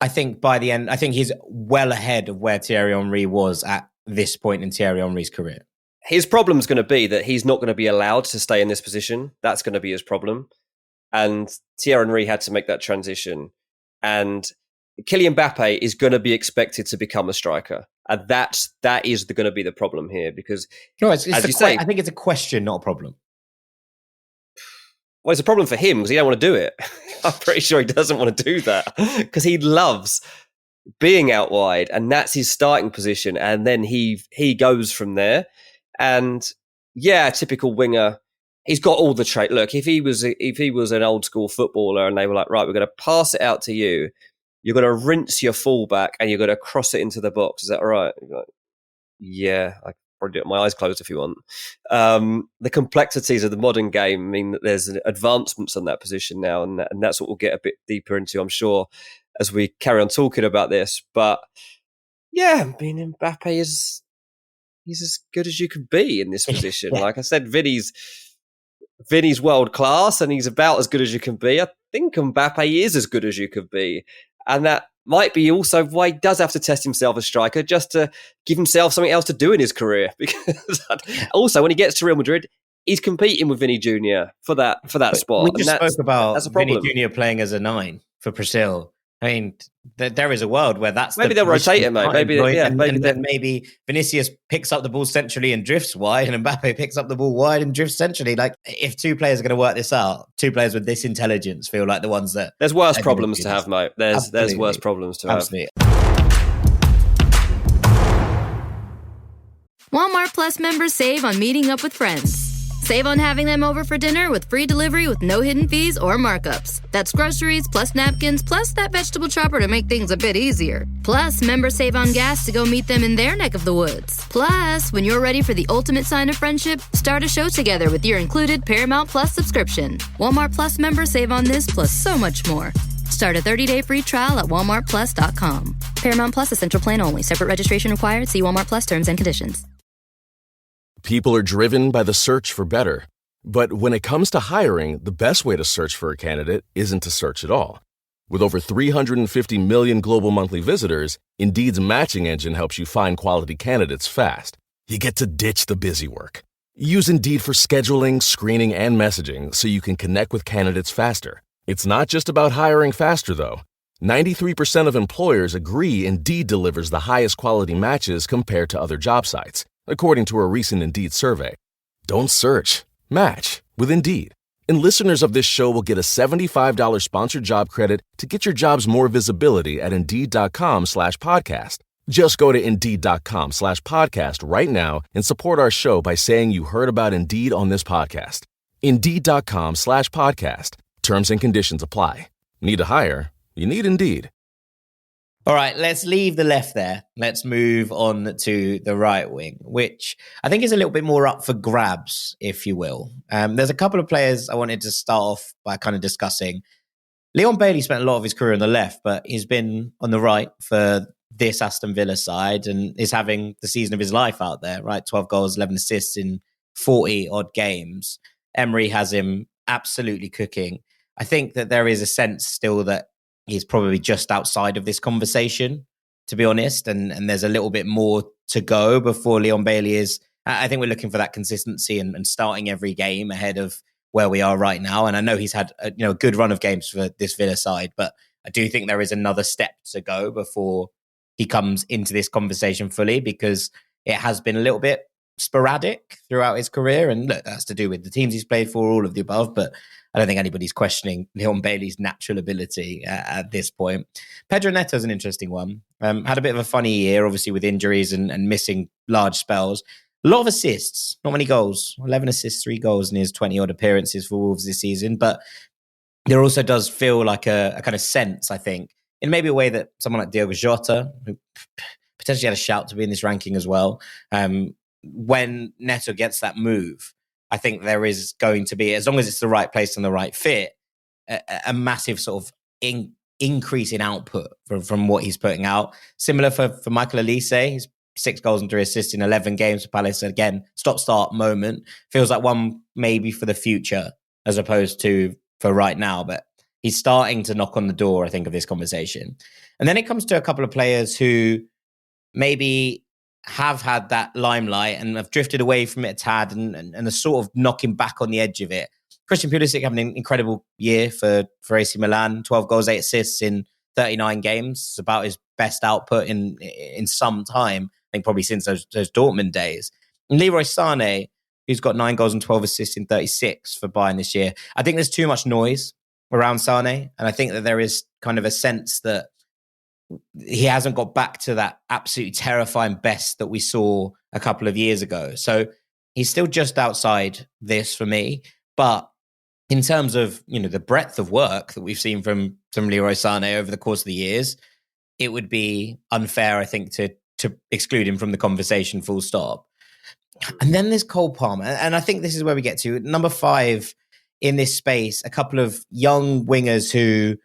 I think by the end, I think he's well ahead of where Thierry Henry was at this point in Thierry Henry's career. His problem's going to be that he's not going to be allowed to stay in this position. That's going to be his problem. And Thierry Henry had to make that transition. And Kylian Mbappe is going to be expected to become a striker. And that is going to be the problem here, because, as you say, I think it's a question, not a problem. Well, it's a problem for him because he don't want to do it. I'm pretty sure he doesn't want to do that because he loves being out wide, and that's his starting position. And then he goes from there. And yeah, typical winger. He's got all the trait. Look, if he was an old school footballer and they were like, right, we're going to pass it out to you. You're going to rinse your fullback and you're going to cross it into the box. Is that right? Like, yeah, I can probably do it with my eyes closed if you want. The complexities of the modern game mean that there's advancements on that position now, and that's what we'll get a bit deeper into, I'm sure, as we carry on talking about this. But yeah, I mean, Mbappe he's as good as you could be in this position. Yeah. Like I said, Vinny's world class, and he's about as good as you can be. I think Mbappe is as good as you could be. And that might be also why he does have to test himself as striker, just to give himself something else to do in his career. Because also, when he gets to Real Madrid, he's competing with Vinny Jr. for that spot. We just spoke about Vinny Jr. playing as a 9 for Brazil. I mean, there is a world where that's maybe they'll rotate him, mate. Maybe Vinicius picks up the ball centrally and drifts wide, and Mbappe picks up the ball wide and drifts centrally. Like, if two players are going to work this out, two players with this intelligence feel like the ones that there's worse problems to have, mate. There's worse problems to have. Walmart Plus members save on meeting up with friends. Save on having them over for dinner with free delivery with no hidden fees or markups. That's groceries plus napkins plus that vegetable chopper to make things a bit easier. Plus, members save on gas to go meet them in their neck of the woods. Plus, when you're ready for the ultimate sign of friendship, start a show together with your included Paramount Plus subscription. Walmart Plus members save on this plus so much more. Start a 30-day free trial at walmartplus.com. Paramount Plus Essential Plan only. Separate registration required. See Walmart Plus terms and conditions. People are driven by the search for better. But when it comes to hiring, the best way to search for a candidate isn't to search at all. With over 350 million global monthly visitors, Indeed's matching engine helps you find quality candidates fast. You get to ditch the busy work. Use Indeed for scheduling, screening, and messaging so you can connect with candidates faster. It's not just about hiring faster, though. 93% of employers agree Indeed delivers the highest quality matches compared to other job sites, according to a recent Indeed survey. Don't search. Match with Indeed. And listeners of this show will get a $75 sponsored job credit to get your jobs more visibility at Indeed.com/podcast. Just go to Indeed.com/podcast right now and support our show by saying you heard about Indeed on this podcast. Indeed.com/podcast. Terms and conditions apply. Need to hire? You need Indeed. All right, let's leave the left there. Let's move on to the right wing, which I think is a little bit more up for grabs, if you will. There's a couple of players I wanted to start off by kind of discussing. Leon Bailey spent a lot of his career on the left, but he's been on the right for this Aston Villa side and is having the season of his life out there, right? 12 goals, 11 assists in 40 odd games. Emery has him absolutely cooking. I think that there is a sense still that he's probably just outside of this conversation, to be honest. And there's a little bit more to go before Leon Bailey is. I think we're looking for that consistency and starting every game ahead of where we are right now. And I know he's had a good run of games for this Villa side, but I do think there is another step to go before he comes into this conversation fully, because it has been a little bit sporadic throughout his career. And look, that's to do with the teams he's played for, all of the above, but I don't think anybody's questioning Leon Bailey's natural ability at this point. Pedro Neto's an interesting one. Had a bit of a funny year, obviously, with injuries and missing large spells. A lot of assists, not many goals. 11 assists, 3 goals in his 20-odd appearances for Wolves this season. But there also does feel like a kind of sense, I think, in maybe a way that someone like Diogo Jota, who potentially had a shout to be in this ranking as well, when Neto gets that move, I think there is going to be, as long as it's the right place and the right fit, a massive sort of increase in output from what he's putting out. Similar for Michael Olise. He's 6 goals and 3 assists in 11 games for Palace. Again, stop-start moment. Feels like one maybe for the future as opposed to for right now. But he's starting to knock on the door, I think, of this conversation. And then it comes to a couple of players who maybe have had that limelight and have drifted away from it a tad and are sort of knocking back on the edge of it. Christian Pulisic having an incredible year for AC Milan, 12 goals, 8 assists in 39 games. It's about his best output in some time, I think probably since those Dortmund days. And Leroy Sané, who's got 9 goals and 12 assists in 36 for Bayern this year. I think there's too much noise around Sané, and I think that there is kind of a sense that he hasn't got back to that absolutely terrifying best that we saw a couple of years ago. So he's still just outside this for me. But in terms of, the breadth of work that we've seen from Leroy Sané over the course of the years, it would be unfair, I think, to exclude him from the conversation full stop. And then there's Cole Palmer. And I think this is where we get to number 5 in this space, a couple of young wingers who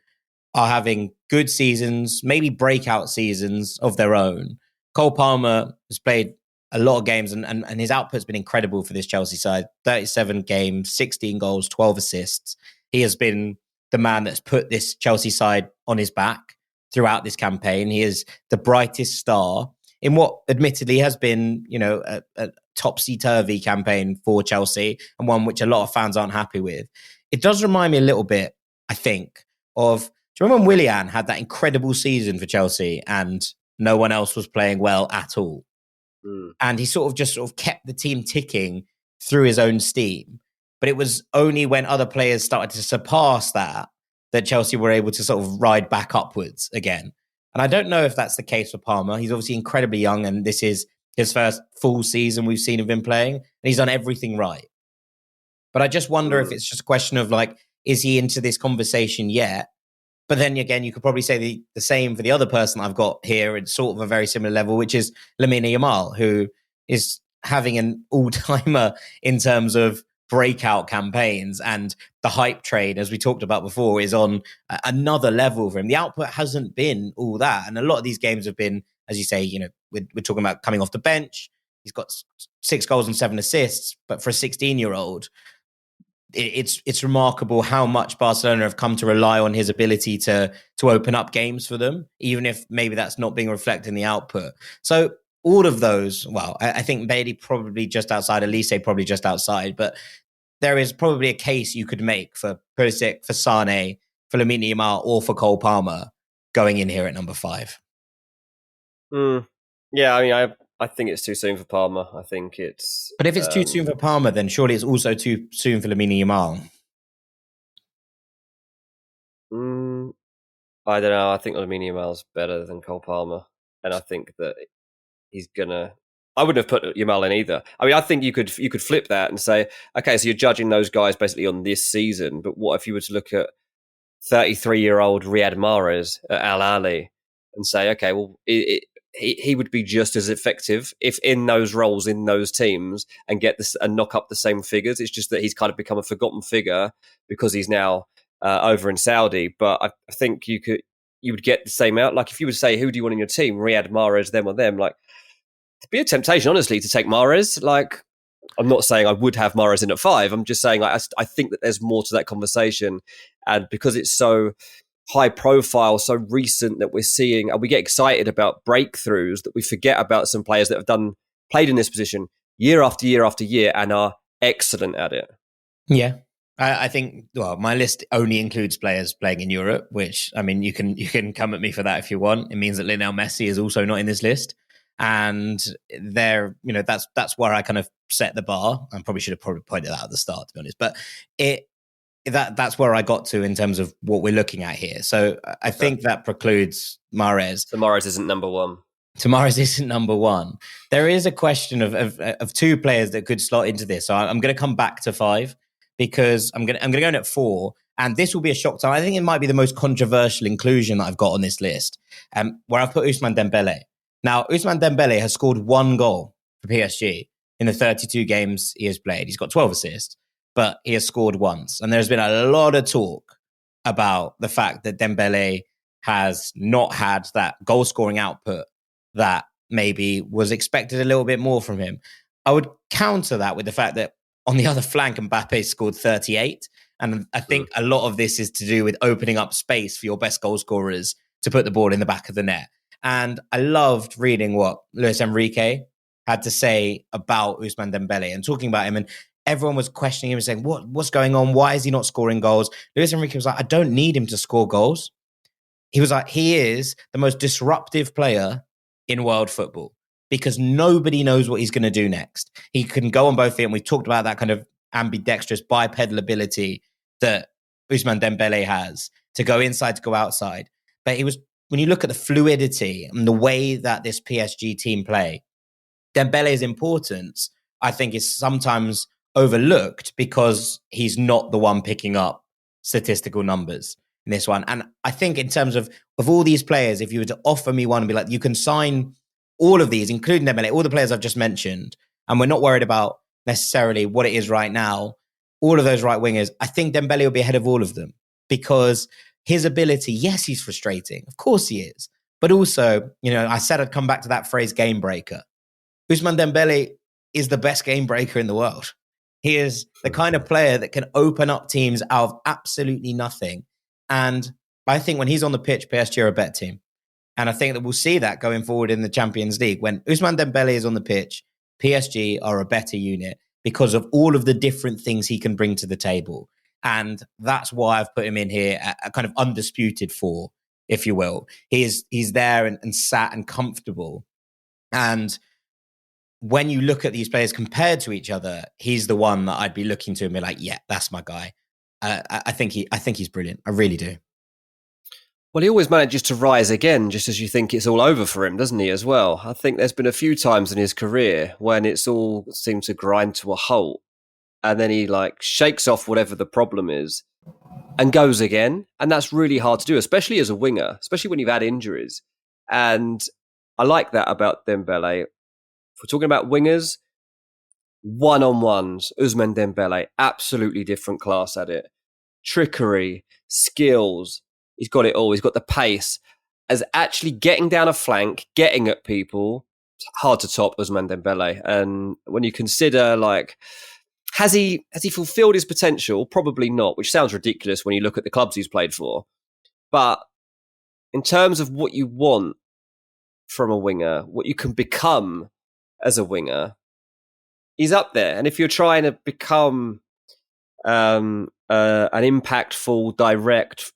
are having good seasons, maybe breakout seasons of their own. Cole Palmer has played a lot of games and his output's been incredible for this Chelsea side. 37 games, 16 goals, 12 assists. He has been the man that's put this Chelsea side on his back throughout this campaign. He is the brightest star in what admittedly has been, a topsy-turvy campaign for Chelsea and one which a lot of fans aren't happy with. It does remind me a little bit, I think, of, do you remember when Willian had that incredible season for Chelsea and no one else was playing well at all? And he sort of kept the team ticking through his own steam. But it was only when other players started to surpass that Chelsea were able to sort of ride back upwards again. And I don't know if that's the case for Palmer. He's obviously incredibly young and this is his first full season we've seen of him playing. And he's done everything right. But I just wonder if it's just a question of like, is he into this conversation yet? But then again, you could probably say the same for the other person I've got here at sort of a very similar level, which is Lamine Yamal, who is having an all-timer in terms of breakout campaigns, and the hype train, as we talked about before, is on another level for him. The output hasn't been all that, and a lot of these games have been, as you say, we're talking about coming off the bench. He's got 6 goals and 7 assists, but for a 16-year-old, it's remarkable how much Barcelona have come to rely on his ability to open up games for them, even if maybe that's not being reflected in the output. So all of those, well, I think Bailey probably just outside, Elise probably just outside, but there is probably a case you could make for Pulisic, for Sane, for Lamine Yamal, or for Cole Palmer going in here at number 5. Yeah, I mean, I think it's too soon for Palmer. I think it's... But if it's too soon for Palmer, then surely it's also too soon for Lamine Yamal. I don't know. I think Lamine Yamal's better than Cole Palmer. And I think that he's going to... I wouldn't have put Yamal in either. I mean, I think you could flip that and say, okay, so you're judging those guys basically on this season, but what if you were to look at 33-year-old Riyad Mahrez at Al Ahly and say, okay, well, he would be just as effective if in those roles in those teams and get this and knock up the same figures. It's just that he's kind of become a forgotten figure because he's now over in Saudi. But I think you would get the same out. Like if you would say, who do you want in your team? Riyad Mahrez, them or them? Like, it'd be a temptation, honestly, to take Mahrez. Like, I'm not saying I would have Mahrez in at 5. I'm just saying I think that there's more to that conversation, and because it's so high profile, so recent that we're seeing, and we get excited about breakthroughs, that we forget about some players that have played in this position year after year after year and are excellent at it. Yeah. I think, well, my list only includes players playing in Europe, which, I mean, you can come at me for that if you want. It means that Lionel Messi is also not in this list. And there, that's where I kind of set the bar. I probably should have pointed that out at the start, to be honest. But that's where I got to in terms of what we're looking at here. So I think that precludes Mahrez. So Mahrez isn't number 1. So Mahrez isn't number 1. There is a question of 2 players that could slot into this. So I'm going to come back to 5 because I'm going to go in at 4. And this will be a shock to, I think it might be the most controversial inclusion that I've got on this list, where I've put Ousmane Dembele. Now, Ousmane Dembele has scored 1 goal for PSG in the 32 games he has played. He's got 12 assists, but he has scored once. And there's been a lot of talk about the fact that Dembele has not had that goal-scoring output that maybe was expected a little bit more from him. I would counter that with the fact that on the other flank, Mbappe scored 38. And I think a lot of this is to do with opening up space for your best goal scorers to put the ball in the back of the net. And I loved reading what Luis Enrique had to say about Ousmane Dembele and talking about him. And everyone was questioning him and saying, what's going on? Why is he not scoring goals? Luis Enrique was like, I don't need him to score goals. He was like, he is the most disruptive player in world football because nobody knows what he's going to do next. He can go on both feet. And we talked about that kind of ambidextrous bipedal ability that Ousmane Dembele has to go inside, to go outside. But when you look at the fluidity and the way that this PSG team play, Dembele's importance, I think, is sometimes overlooked because he's not the one picking up statistical numbers in this one. And I think in terms of all these players, if you were to offer me one and be like, you can sign all of these, including Dembele, all the players I've just mentioned, and we're not worried about necessarily what it is right now, all of those right wingers, I think Dembele will be ahead of all of them because his ability, yes, he's frustrating. Of course he is. But also, I said I'd come back to that phrase, game breaker. Ousmane Dembele is the best game breaker in the world. He is the kind of player that can open up teams out of absolutely nothing. And I think when he's on the pitch, PSG are a better team. And I think that we'll see that going forward in the Champions League. When Ousmane Dembele is on the pitch, PSG are a better unit because of all of the different things he can bring to the table. And that's why I've put him in here at a kind of undisputed 4, if you will. He's there and sat and comfortable. And when you look at these players compared to each other, he's the one that I'd be looking to and be like, yeah, that's my guy. I think he's brilliant. I really do. Well, he always manages to rise again, just as you think it's all over for him, doesn't he, as well? I think there's been a few times in his career when it's all seemed to grind to a halt. and then he like shakes off whatever the problem is and goes again. And that's really hard to do, especially as a winger, especially when you've had injuries. And I like that about Dembele. If we're talking about wingers, one-on-ones, Ousmane Dembele, absolutely different class at it. Trickery, skills, he's got it all. He's got the pace. As actually getting down a flank, getting at people, it's hard to top Ousmane Dembele. And when you consider, like, has he fulfilled his potential? Probably not, which sounds ridiculous when you look at the clubs he's played for. But in terms of what you want from a winger, what you can become as a winger, he's up there. And if you're trying to become an impactful, direct,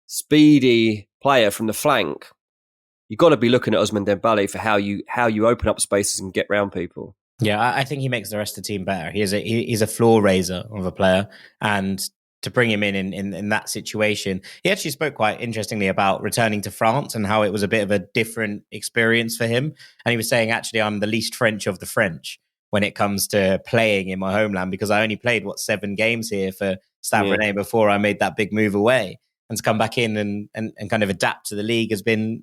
speedy player from the flank, you've got to be looking at Ousmane Dembele for how you open up spaces and get round people. Yeah, I think he makes the rest of the team better. He's a floor raiser of a player, and to bring him in that situation, he actually spoke quite interestingly about returning to France and how it was a bit of a different experience for him. And he was saying, actually, I'm the least French of the French when it comes to playing in my homeland, because I only played 7 games here for Stade Rennais before I made that big move away. And to come back in and kind of adapt to the league has been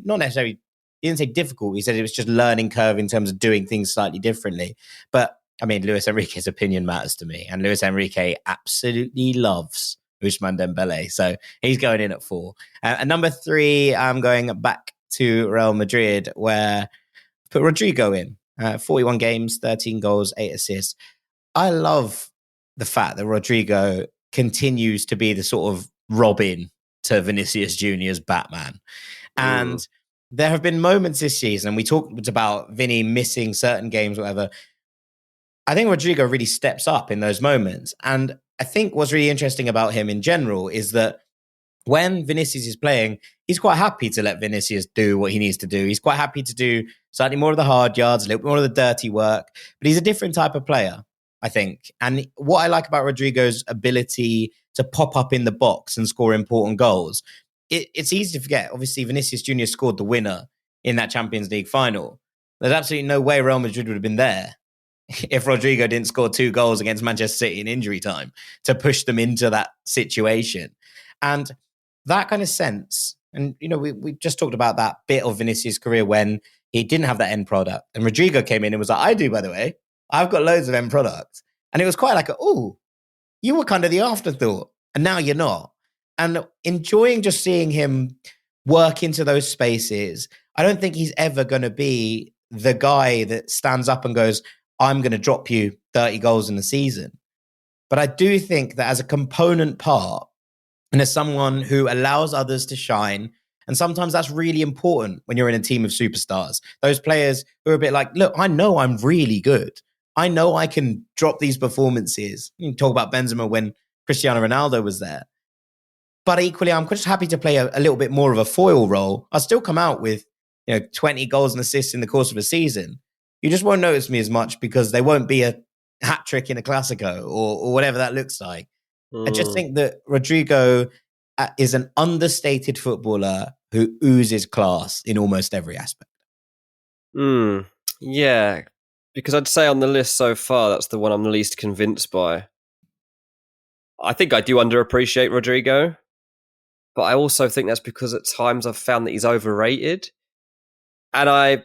not necessarily, he didn't say difficult. He said it was just learning curve in terms of doing things slightly differently. But I mean, Luis Enrique's opinion matters to me, and Luis Enrique absolutely loves Ousmane Dembele, so he's going in at 4. And number 3, I'm going back to Real Madrid, where I put Rodrigo in. 41 games, 13 goals, 8 assists. I love the fact that Rodrigo continues to be the sort of Robin to Vinicius Jr.'s Batman. And there have been moments this season, we talked about Vinny missing certain games, whatever. I think Rodrigo really steps up in those moments. And I think what's really interesting about him in general is that when Vinicius is playing, he's quite happy to let Vinicius do what he needs to do. He's quite happy to do slightly more of the hard yards, a little bit more of the dirty work. But he's a different type of player, I think. And what I like about Rodrigo's ability to pop up in the box and score important goals, it's easy to forget. Obviously, Vinicius Jr. scored the winner in that Champions League final. There's absolutely no way Real Madrid would have been there if Rodrigo didn't score 2 goals against Manchester City in injury time to push them into that situation. And that kind of sense, and we just talked about that bit of Vinicius' career when he didn't have that end product. And Rodrigo came in and was like, I do, by the way. I've got loads of end products. And it was quite like, you were kind of the afterthought, and now you're not. And enjoying just seeing him work into those spaces, I don't think he's ever going to be the guy that stands up and goes, I'm going to drop you 30 goals in the season. But I do think that as a component part, and as someone who allows others to shine, and sometimes that's really important when you're in a team of superstars, those players who are a bit like, look, I know I'm really good. I know I can drop these performances. You can talk about Benzema when Cristiano Ronaldo was there. But equally, I'm just happy to play a little bit more of a foil role. I'll still come out with 20 goals and assists in the course of a season. You just won't notice me as much because there won't be a hat trick in a Clasico or whatever that looks like. I just think that Rodrigo is an understated footballer who oozes class in almost every aspect. Yeah, because I'd say on the list so far, that's the one I'm the least convinced by. I think I do underappreciate Rodrigo, but I also think that's because at times I've found that he's overrated. And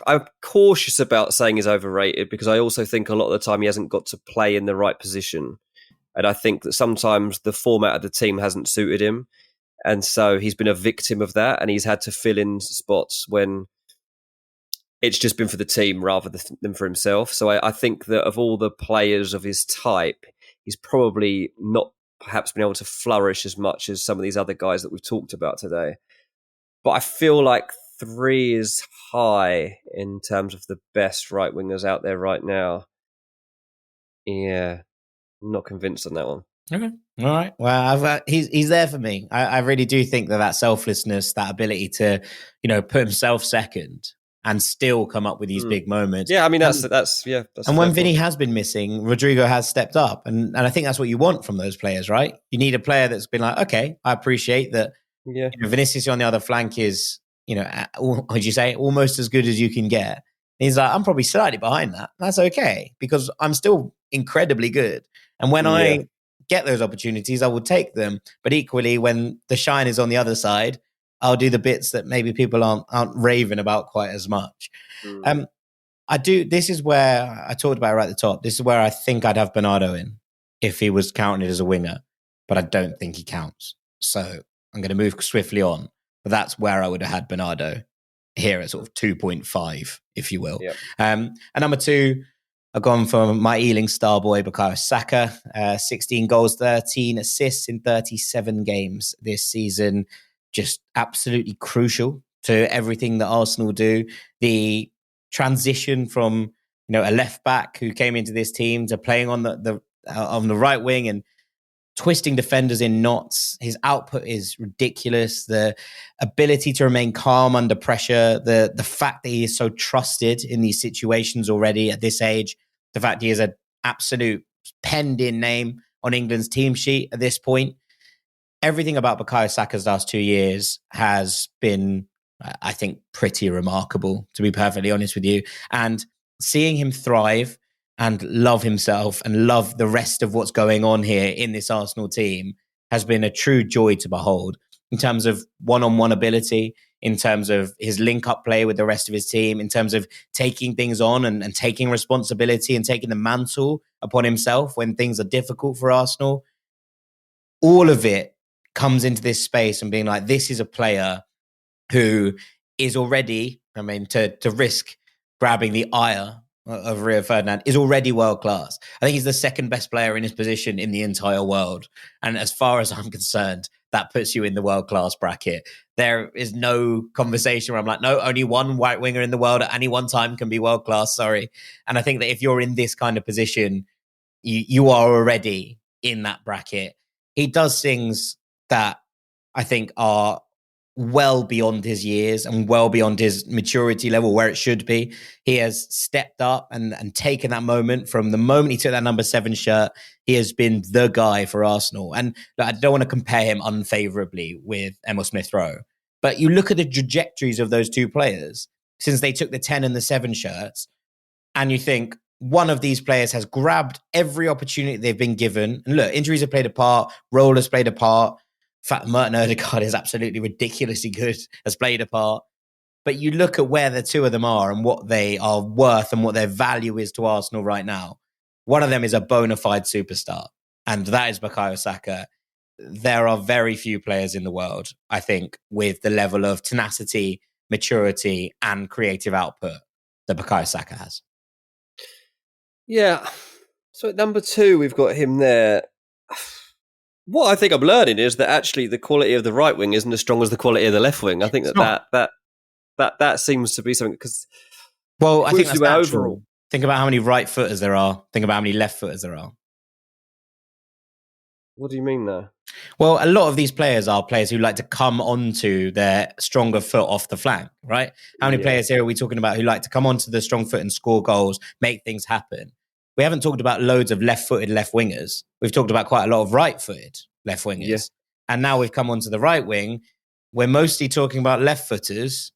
I'm cautious about saying he's overrated because I also think a lot of the time he hasn't got to play in the right position. And I think that sometimes the format of the team hasn't suited him. And so he's been a victim of that, and he's had to fill in spots when it's just been for the team rather than for himself. So I think that of all the players of his type, he's probably not perhaps been able to flourish as much as some of these other guys that we've talked about today. But I feel like 3 is high in terms of the best right wingers out there right now. Yeah, I'm not convinced on that one. Okay. All right. Well, he's there for me. I really do think that selflessness, that ability to, put himself second and still come up with these big moments. Yeah, I mean, that's and when Vinny has been missing, Rodrigo has stepped up. And I think that's what you want from those players, right? You need a player that's been like, okay, I appreciate that. Yeah. Vinicius on the other flank is, would you say almost as good as you can get. He's like, I'm probably slightly behind that. That's okay, because I'm still incredibly good. And when I get those opportunities, I will take them. But equally, when the shine is on the other side, I'll do the bits that maybe people aren't raving about quite as much. I do. This is where I talked about right at the top. This is where I think I'd have Bernardo in if he was counted as a winger, but I don't think he counts. So I'm going to move swiftly on. But that's where I would have had Bernardo, here at sort of 2.5, if you will. Yep. And number 2, I've gone for my Ealing star boy, Bukayo Saka. 16 goals, 13 assists in 37 games this season. Just absolutely crucial to everything that Arsenal do. The transition from a left back who came into this team to playing on the right wing and twisting defenders in knots. His output is ridiculous. The ability to remain calm under pressure, the fact that he is so trusted in these situations already at this age, the fact he is an absolute penned-in name on England's team sheet at this point. Everything about Bukayo Saka's last 2 years has been, I think, pretty remarkable, to be perfectly honest with you. And seeing him thrive and love himself and love the rest of what's going on here in this Arsenal team has been a true joy to behold, in terms of one-on-one ability, in terms of his link-up play with the rest of his team, in terms of taking things on and taking responsibility and taking the mantle upon himself when things are difficult for Arsenal. All of it comes into this space and being like, this is a player who is already, to risk grabbing the ire of Rio Ferdinand, is already world class. I think he's the second best player in his position in the entire world. And as far as I'm concerned, that puts you in the world class bracket. There is no conversation where I'm like, no, only one right winger in the world at any one time can be world class. Sorry. And I think that if you're in this kind of position, you are already in that bracket. He does things that I think are well beyond his years and well beyond his maturity level where it should be. He has stepped up and taken that moment. From the moment he took that number 7 shirt, he has been the guy for Arsenal. And I don't want to compare him unfavorably with Emil Smith-Rowe, but you look at the trajectories of those two players since they took the 10 and the 7 shirts, and you think one of these players has grabbed every opportunity they've been given. And look, injuries have played a part, role has played a part. In fact, Merton Odegaard is absolutely ridiculously good, has played a part. But you look at where the two of them are and what they are worth and what their value is to Arsenal right now. One of them is a bona fide superstar, and that is Bukayo Saka. There are very few players in the world, I think, with the level of tenacity, maturity, and creative output that Bukayo Saka has. Yeah. So at number 2, we've got him there. What I think I'm learning is that actually the quality of the right wing isn't as strong as the quality of the left wing. I think that seems to be something, because I think that's natural. Overall. Think about how many right footers there are. Think about how many left footers there are. What do you mean though? Well, a lot of these players are players who like to come onto their stronger foot off the flank, right? How many players here are we talking about who like to come onto the strong foot and score goals, make things happen? We haven't talked about loads of left-footed left wingers. We've talked about quite a lot of right-footed left wingers. Yeah. And now we've come onto the right wing. We're mostly talking about left-footers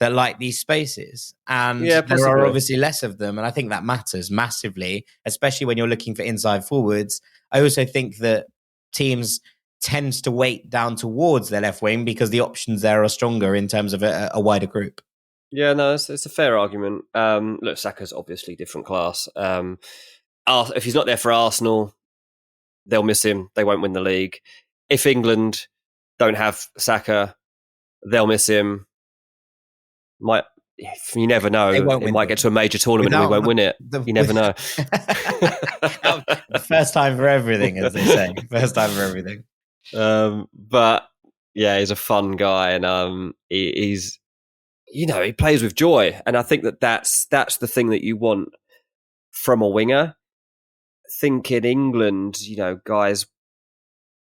that like these spaces. And there are obviously less of them. And I think that matters massively, especially when you're looking for inside forwards. I also think that teams tend to weight down towards their left wing because the options there are stronger in terms of a wider group. Yeah, no, it's a fair argument. Look, Saka's obviously different class. If he's not there for Arsenal, they'll miss him. They won't win the league. If England don't have Saka, they'll miss him. You never know. It might get to a major tournament and we won't win it. You never know. The first time for everything, as they say. First time for everything. But yeah, he's a fun guy, and he's, he plays with joy. And I think that's the thing that you want from a winger. I think in England, guys,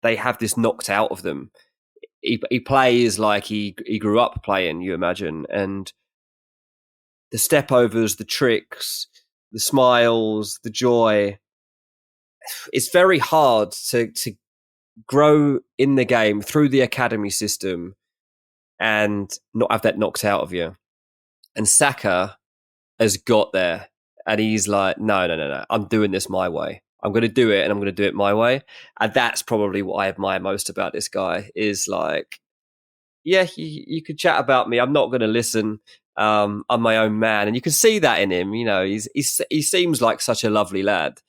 they have this knocked out of them. He plays like he grew up playing, you imagine. And the step overs, the tricks, the smiles, the joy. It's very hard to grow in the game through the academy system and not have that knocked out of you. And Saka, has got there, and he's like, no, I'm doing this my way. I'm going to do it, and I'm going to do it my way. And that's probably what I admire most about this guy is like, yeah, you could chat about me. I'm not going to listen. I'm my own man. And you can see that in him. You know, he seems like such a lovely lad.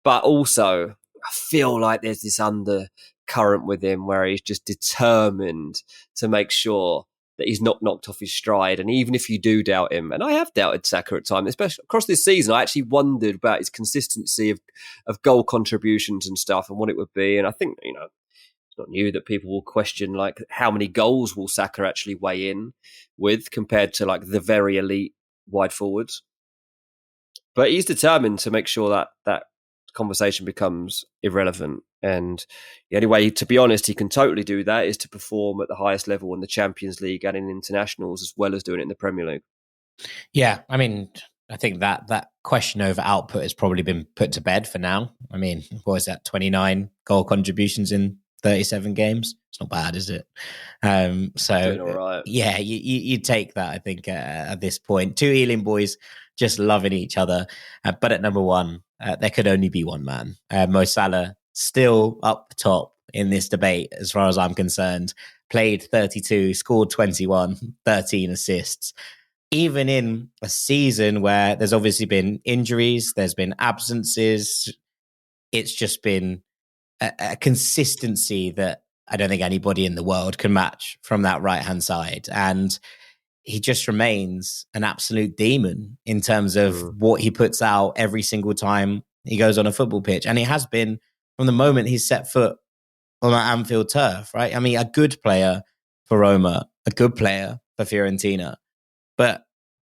But also, I feel like there's this undercurrent with him where he's just determined to make sure that he's not knocked off his stride. And even if you do doubt him, and I have doubted Saka at times, especially across this season, I actually wondered about his consistency of goal contributions and stuff and what it would be. And I think, you know, it's not new that people will question like how many goals will Saka actually weigh in with compared to like the very elite wide forwards. But he's determined to make sure that conversation becomes irrelevant. And the only way, to be honest, he can totally do that is to perform at the highest level in the Champions League and in internationals, as well as doing it in the Premier League. Yeah, I mean, I think that question over output has probably been put to bed for now. I mean, what was that? 29 goal contributions in 37 games. It's not bad, is it? So, doing all right. Yeah, you take that, I think, at this point. Two Ealing boys just loving each other. But at number one, there could only be one man. Mo Salah still up top in this debate, as far as I'm concerned. Played 32, scored 21, 13 assists. Even in a season where there's obviously been injuries, there's been absences, it's just been a consistency that I don't think anybody in the world can match from that right-hand side. And he just remains an absolute demon in terms of what he puts out every single time he goes on a football pitch. And it has been from the moment he's set foot on that Anfield turf, right? I mean, a good player for Roma, a good player for Fiorentina. But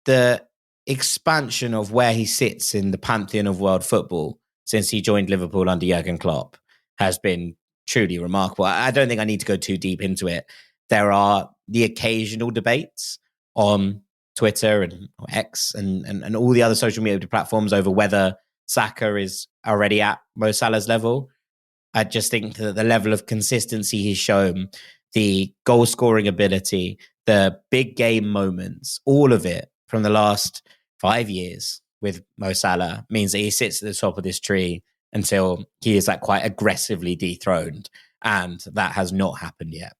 the expansion of where he sits in the pantheon of world football since he joined Liverpool under Jurgen Klopp has been truly remarkable. I don't think I need to go too deep into it. There are the occasional debates on Twitter and X and all the other social media platforms over whether Saka is already at Mo Salah's level. I just think that the level of consistency he's shown, the goal scoring ability, the big game moments, all of it from the last 5 years with Mo Salah means that he sits at the top of this tree until he is like quite aggressively dethroned. And that has not happened yet.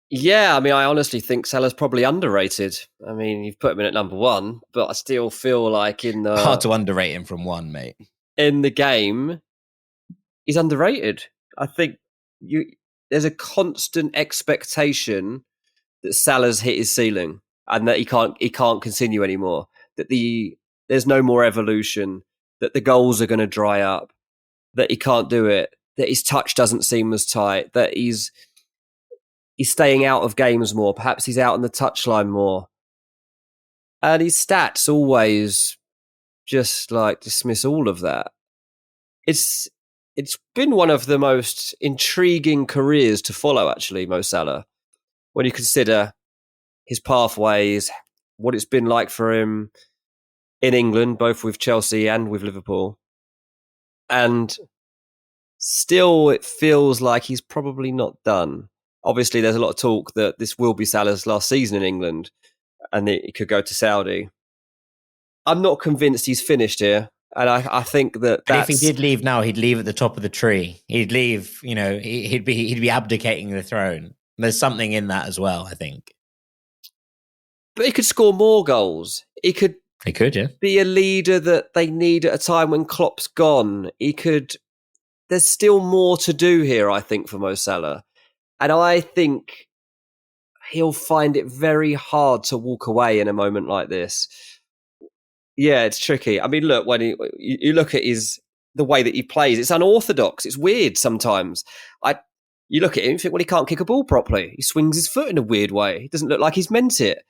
Yeah, I mean, I honestly think Salah's probably underrated. I mean, you've put him in at number one, but I still feel like hard to underrate him from one, mate. In the game, he's underrated. I think there's a constant expectation that Salah's hit his ceiling and that he can't continue anymore. That there's no more evolution. That the goals are going to dry up. That he can't do it. That his touch doesn't seem as tight. That he's staying out of games more. Perhaps he's out on the touchline more. And his stats always just like dismiss all of that. It's been one of the most intriguing careers to follow, actually, Mo Salah. When you consider his pathways, what it's been like for him in England, both with Chelsea and with Liverpool. And still, it feels like he's probably not done. Obviously, there's a lot of talk that this will be Salah's last season in England and that he could go to Saudi. I'm not convinced he's finished here. And I think that if he did leave now, he'd leave at the top of the tree. He'd leave, you know, he'd be abdicating the throne. There's something in that as well, I think. But he could score more goals. He could yeah. Be a leader that they need at a time when Klopp's gone. There's still more to do here, I think, for Mo Salah. And I think he'll find it very hard to walk away in a moment like this. Yeah, it's tricky. I mean, look, when you look at the way that he plays, it's unorthodox. It's weird sometimes. You look at him and think, well, he can't kick a ball properly. He swings his foot in a weird way. He doesn't look like he's meant it.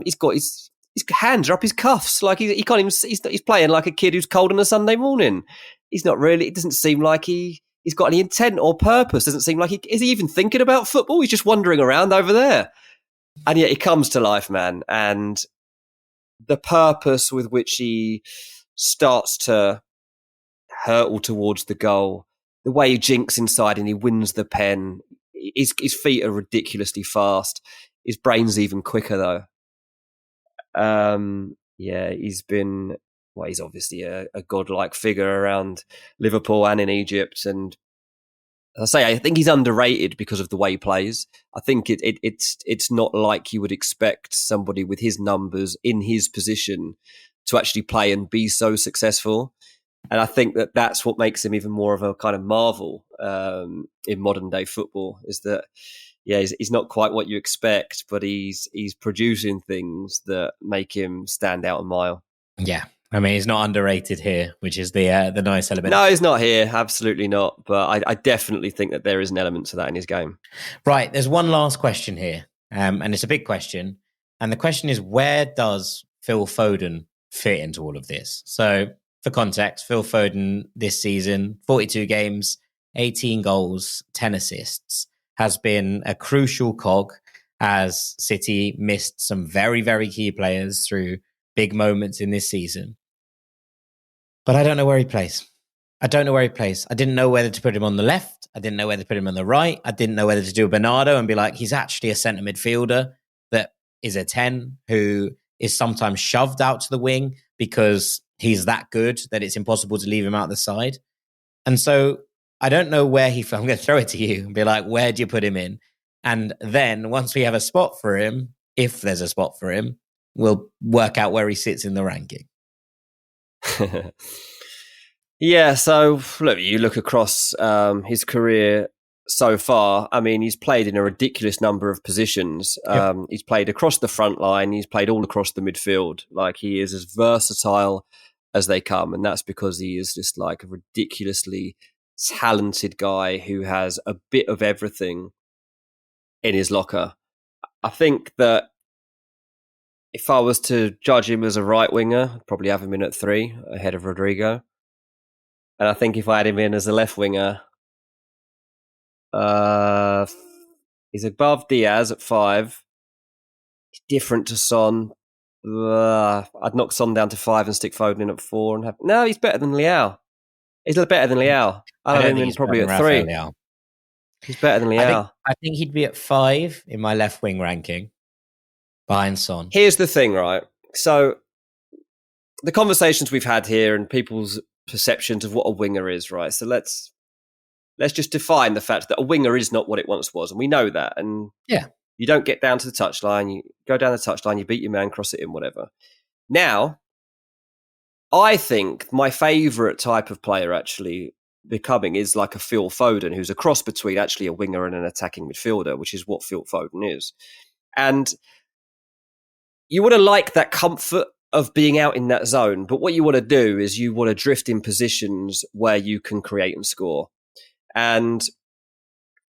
He's got his hands are up his cuffs. Like he can't even, he's playing like a kid who's cold on a Sunday morning. He's not really, it doesn't seem like he's got any intent or purpose. Doesn't seem like is he even thinking about football? He's just wandering around over there. And yet he comes to life, man. And the purpose with which he starts to hurtle towards the goal, the way he jinks inside and he wins the pen, his feet are ridiculously fast. His brain's even quicker, though. yeah, he's obviously a godlike figure around Liverpool and in Egypt. And as I say, I think he's underrated because of the way he plays. I think it's not like you would expect somebody with his numbers in his position to actually play and be so successful. And I think that's what makes him even more of a kind of marvel in modern day football, is that, yeah, he's not quite what you expect, but he's producing things that make him stand out a mile. Yeah. I mean, he's not underrated here, which is the nice element. No, he's not here. Absolutely not. But I definitely think that there is an element to that in his game. Right. There's one last question here, and it's a big question. And the question is, where does Phil Foden fit into all of this? So, for context, Phil Foden this season, 42 games, 18 goals, 10 assists, has been a crucial cog as City missed some very, very key players through big moments in this season. But I don't know where he plays. I didn't know whether to put him on the left. I didn't know whether to put him on the right. I didn't know whether to do a Bernardo and be like, he's actually a centre midfielder that is a 10 who is sometimes shoved out to the wing because he's that good that it's impossible to leave him out the side. And so I don't know where I'm going to throw it to you and be like, where do you put him in? And then once we have a spot for him, if there's a spot for him, we'll work out where he sits in the ranking. Yeah, so look, you look across his career so far. I mean, he's played in a ridiculous number of positions. Yep. He's played across the front line. He's played all across the midfield. Like, he is as versatile as they come. And that's because he is just like a ridiculously talented guy who has a bit of everything in his locker. I think that if I was to judge him as a right winger, I'd probably have him in at 3 ahead of Rodrigo. And I think if I had him in as a left winger, he's above Diaz at 5. He's different to Son. I'd knock Son down to 5 and stick Foden in at 4. No, he's better than Leao. He's better than Leao. I'd have him in probably at 3. He's better than Leao. I think he'd be at 5 in my left wing ranking, behind Son. Here's the thing, right? So the conversations we've had here and people's perceptions of what a winger is, right? So let's just define the fact that a winger is not what it once was, and we know that. And yeah, you don't get down to the touchline, you go down the touchline, you beat your man, cross it in, whatever. Now, I think my favourite type of player actually becoming is like a Phil Foden, who's a cross between actually a winger and an attacking midfielder, which is what Phil Foden is. And you want to like that comfort of being out in that zone. But what you want to do is you want to drift in positions where you can create and score. And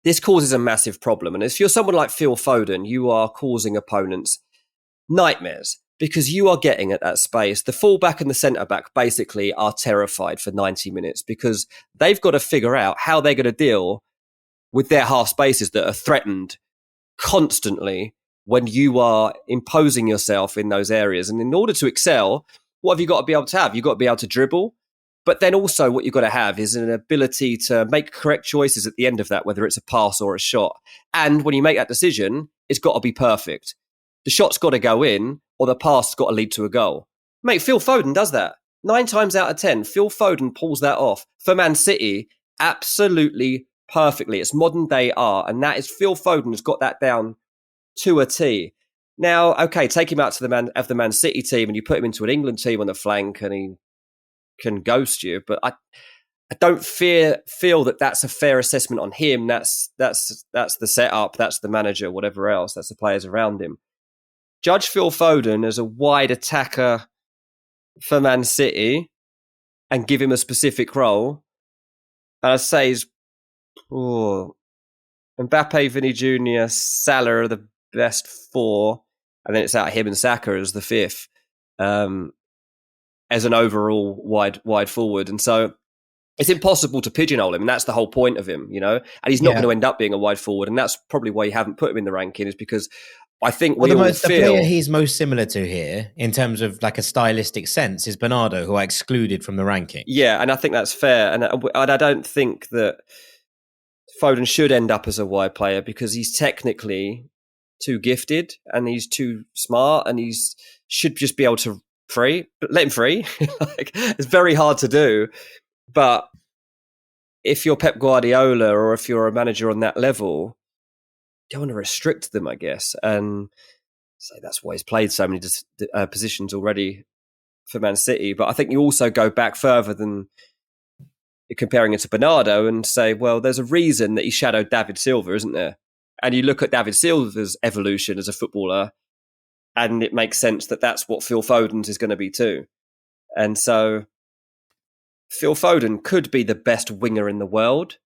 this causes a massive problem. And if you're someone like Phil Foden, you are causing opponents nightmares because you are getting at that space. The fullback and the centre-back basically are terrified for 90 minutes because they've got to figure out how they're going to deal with their half spaces that are threatened constantly when you are imposing yourself in those areas. And in order to excel, what have you got to be able to have? You've got to be able to dribble. But then also what you've got to have is an ability to make correct choices at the end of that, whether it's a pass or a shot. And when you make that decision, it's got to be perfect. The shot's got to go in or the pass has got to lead to a goal. Mate, Phil Foden does that. 9 times out of 10, Phil Foden pulls that off. For Man City, absolutely perfectly. It's modern day art. And that is Phil Foden has got that down to a T. Now, okay, take him out to the Man City team and you put him into an England team on the flank and he can ghost you. But I don't feel that that's a fair assessment on him. That's the setup. That's the manager. Whatever else. That's the players around him. Judge Phil Foden as a wide attacker for Man City and give him a specific role. And I say Mbappe, Vinny Jr, Salah are the best 4, and then it's out him and Saka as the 5th, as an overall wide forward. And so it's impossible to pigeonhole him, and that's the whole point of him, you know. And he's not going to end up being a wide forward, and that's probably why you haven't put him in the ranking, is because I think the player he's most similar to here in terms of like a stylistic sense is Bernardo, who I excluded from the ranking. Yeah, and I think that's fair, and I don't think that Foden should end up as a wide player because he's technically too gifted and he's too smart and should just be able to free, let him free. Like, it's very hard to do. But if you're Pep Guardiola or if you're a manager on that level, you don't want to restrict them, I guess. And so that's why he's played so many positions already for Man City. But I think you also go back further than comparing it to Bernardo and say, well, there's a reason that he shadowed David Silva, isn't there? And you look at David Silva's evolution as a footballer, and it makes sense that that's what Phil Foden's is going to be too. And so Phil Foden could be the best winger in the world,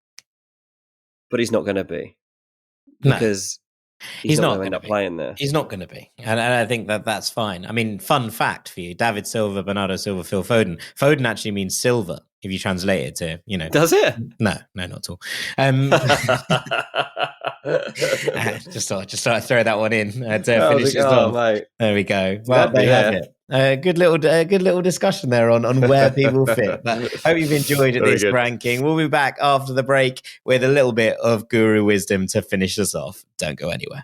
but he's not going to be. Because he's not going to end up playing there. He's not going to be. And I think that's fine. I mean, fun fact for you, David Silva, Bernardo Silva, Phil Foden. Foden actually means silver if you translate it to, you know. Does it? No, not at all. Just thought I'd throw that one in to finish this off. Mate. There we go. Well, there you have it. Good little discussion there on where people fit. But hope you've enjoyed this ranking. We'll be back after the break with a little bit of guru wisdom to finish us off. Don't go anywhere.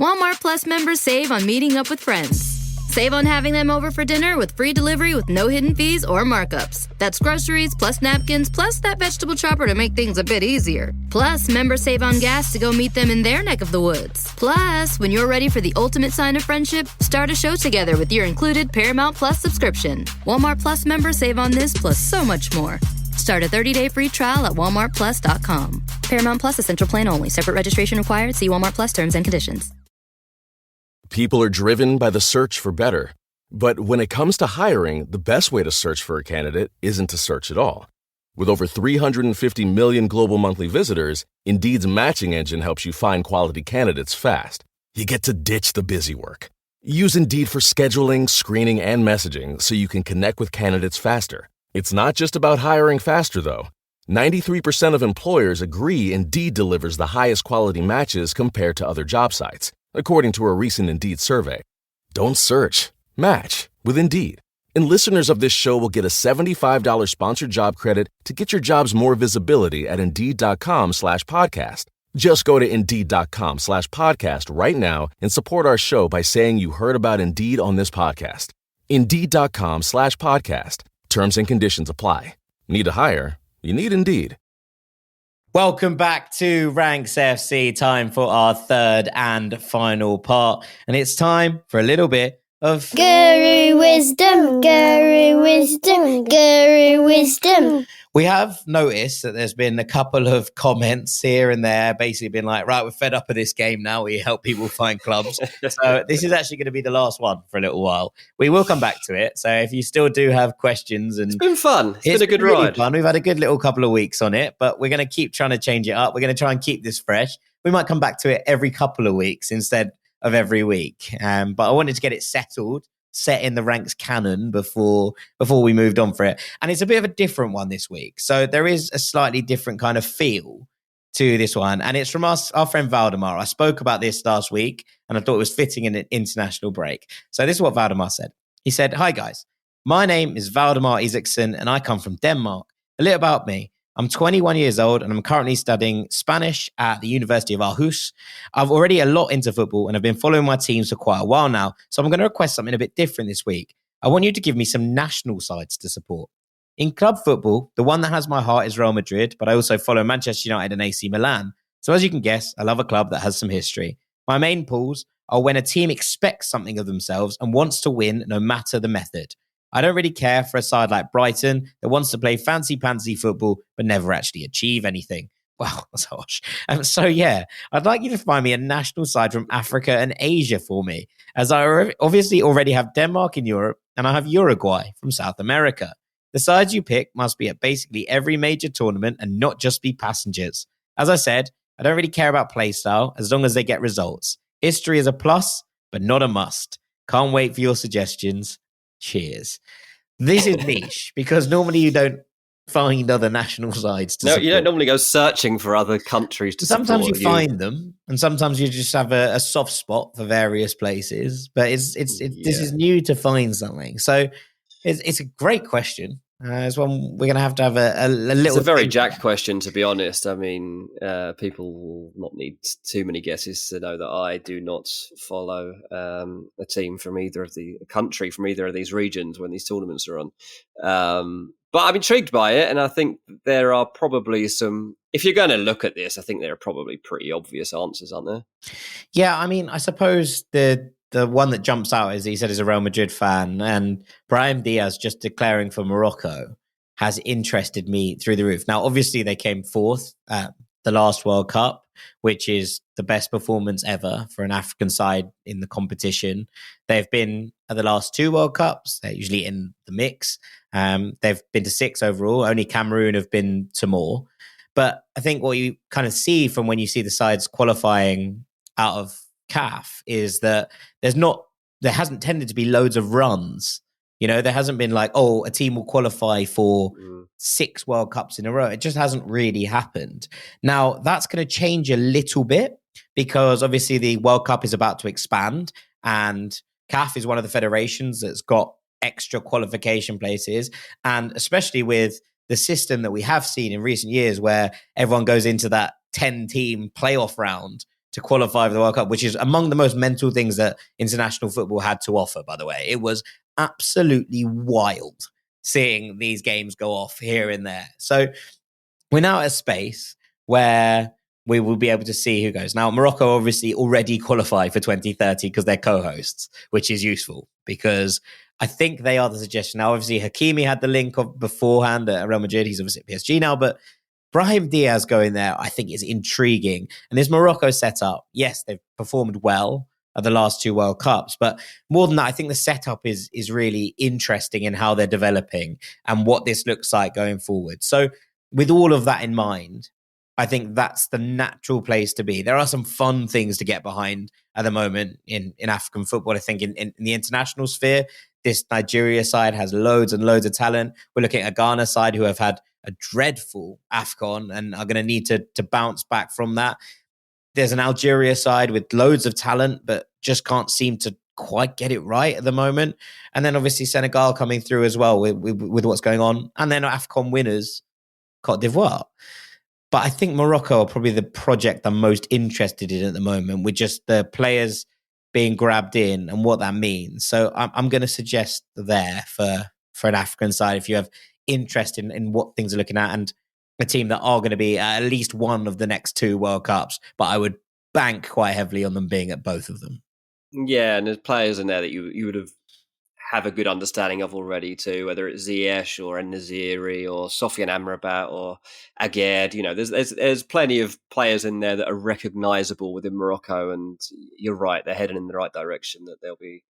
Walmart Plus members save on meeting up with friends. Save on having them over for dinner with free delivery with no hidden fees or markups. That's groceries plus napkins plus that vegetable chopper to make things a bit easier. Plus, members save on gas to go meet them in their neck of the woods. Plus, when you're ready for the ultimate sign of friendship, start a show together with your included Paramount Plus subscription. Walmart Plus members save on this plus so much more. Start a 30-day free trial at walmartplus.com. Paramount Plus Essential Plan only. Separate registration required. See Walmart Plus terms and conditions. People are driven by the search for better. But when it comes to hiring, the best way to search for a candidate isn't to search at all. With over 350 million global monthly visitors, Indeed's matching engine helps you find quality candidates fast. You get to ditch the busy work. Use Indeed for scheduling, screening, and messaging so you can connect with candidates faster. It's not just about hiring faster, though. 93% of employers agree Indeed delivers the highest quality matches compared to other job sites, according to a recent Indeed survey. Don't search. Match with Indeed. And listeners of this show will get a $75 sponsored job credit to get your jobs more visibility at Indeed.com/podcast. Just go to Indeed.com/podcast right now and support our show by saying you heard about Indeed on this podcast. Indeed.com/podcast. Terms and conditions apply. Need to hire? You need Indeed. Welcome back to Ranks FC. Time for our third and final part. And it's time for a little bit of Guru Wisdom, Guru Wisdom, Guru Wisdom. We have noticed that there's been a couple of comments here and there, basically been like, right, we're fed up of this game now. We help people find clubs. So this is actually going to be the last one for a little while. We will come back to it. So if you still do have questions, and it's been fun. It's been a good really ride. Fun. We've had a good little couple of weeks on it, but we're going to keep trying to change it up. We're going to try and keep this fresh. We might come back to it every couple of weeks instead of every week. But I wanted to get it settled, set in the Ranks canon before we moved on for it. And it's a bit of a different one this week. So there is a slightly different kind of feel to this one. And it's from our friend Valdemar. I spoke about this last week and I thought it was fitting in an international break. So this is what Valdemar said. He said, "Hi guys, my name is Valdemar Isaacson and I come from Denmark. A little about me. I'm 21 years old and I'm currently studying Spanish at the University of Aarhus. I've already a lot into football and I've been following my teams for quite a while now. So I'm going to request something a bit different this week. I want you to give me some national sides to support. In club football, the one that has my heart is Real Madrid, but I also follow Manchester United and AC Milan. So as you can guess, I love a club that has some history. My main pools are when a team expects something of themselves and wants to win no matter the method. I don't really care for a side like Brighton that wants to play fancy-pantsy football but never actually achieve anything." Wow, that's harsh. So yeah, I'd like you to find me a national side from Africa and Asia for me, as I obviously already have Denmark in Europe and I have Uruguay from South America. The sides you pick must be at basically every major tournament and not just be passengers. As I said, I don't really care about play style as long as they get results. History is a plus, but not a must. Can't wait for your suggestions. Cheers. This is niche because normally you don't find other national sides to support. You don't normally go searching for other countries to sometimes support. You find them and sometimes you just have a soft spot for various places, but this is new to find something. So it's a great question. It's one we're going to have a little. It's a very Jack question, to be honest. I mean, people will not need too many guesses to know that I do not follow a team from either of the country, from either of these regions when these tournaments are on. But I'm intrigued by it, and I think there are probably some. If you're going to look at this, I think there are probably pretty obvious answers, aren't there? Yeah, I mean, I suppose the one that jumps out is he said he's a Real Madrid fan, and Brahim Diaz just declaring for Morocco has interested me through the roof. Now, obviously, they came fourth at the last World Cup, which is the best performance ever for an African side in the competition. They've been at the last 2 World Cups. They're usually in the mix. They've been to 6 overall. Only Cameroon have been to more. But I think what you kind of see from when you see the sides qualifying out of CAF is that there hasn't tended to be loads of runs. There hasn't been like, a team will qualify for 6 World Cups in a row. It just hasn't really happened. Now, that's going to change a little bit because obviously the World Cup is about to expand, and CAF is one of the federations that's got extra qualification places. And especially with the system that we have seen in recent years where everyone goes into that 10-team playoff round to qualify for the World Cup, which is among the most mental things that international football had to offer, by the way. It was absolutely wild seeing these games go off here and there. So we're now at a space where we will be able to see who goes. Now, Morocco obviously already qualified for 2030 because they're co-hosts, which is useful because I think they are the suggestion. Now, obviously, Hakimi had the link of beforehand at Real Madrid. He's obviously at PSG now, but Brahim Diaz going there, I think, is intriguing. And this Morocco setup, yes, they've performed well at the last 2 World Cups, but more than that, I think the setup is really interesting in how they're developing and what this looks like going forward. So with all of that in mind, I think that's the natural place to be. There are some fun things to get behind at the moment in African football. I think in the international sphere, this Nigeria side has loads and loads of talent. We're looking at a Ghana side who have had a dreadful AFCON and are going to need to bounce back from that. There's an Algeria side with loads of talent, but just can't seem to quite get it right at the moment. And then obviously Senegal coming through as well with what's going on. And then AFCON winners, Cote d'Ivoire. But I think Morocco are probably the project I'm most interested in at the moment, with just the players being grabbed in and what that means. So I'm going to suggest there for an African side, if you have interest in what things are looking at, and a team that are going to be at least one of the next 2 World Cups, but I would bank quite heavily on them being at both of them. Yeah, and there's players in there that you would have a good understanding of already too, whether it's Ziyech or En-Nesyri or Sofiane Amrabat or Aguerd. There's plenty of players in there that are recognisable within Morocco, and you're right, they're heading in the right direction, that they'll be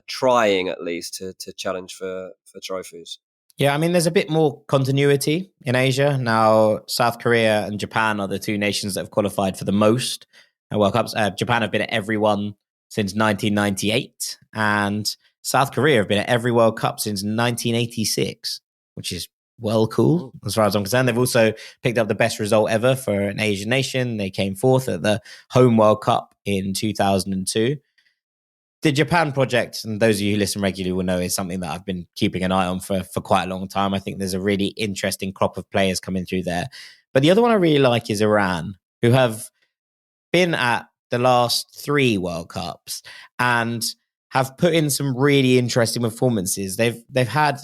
trying at least to challenge for trophies. Yeah, I mean, there's a bit more continuity in Asia. Now, South Korea and Japan are the 2 nations that have qualified for the most World Cups. Japan have been at every one since 1998, and South Korea have been at every World Cup since 1986, which is well cool as far as I'm concerned. They've also picked up the best result ever for an Asian nation. They came 4th at the home World Cup in 2002. The Japan project, and those of you who listen regularly will know, is something that I've been keeping an eye on for quite a long time. I think there's a really interesting crop of players coming through there. But the other one I really like is Iran, who have been at the last 3 World Cups and have put in some really interesting performances. They've had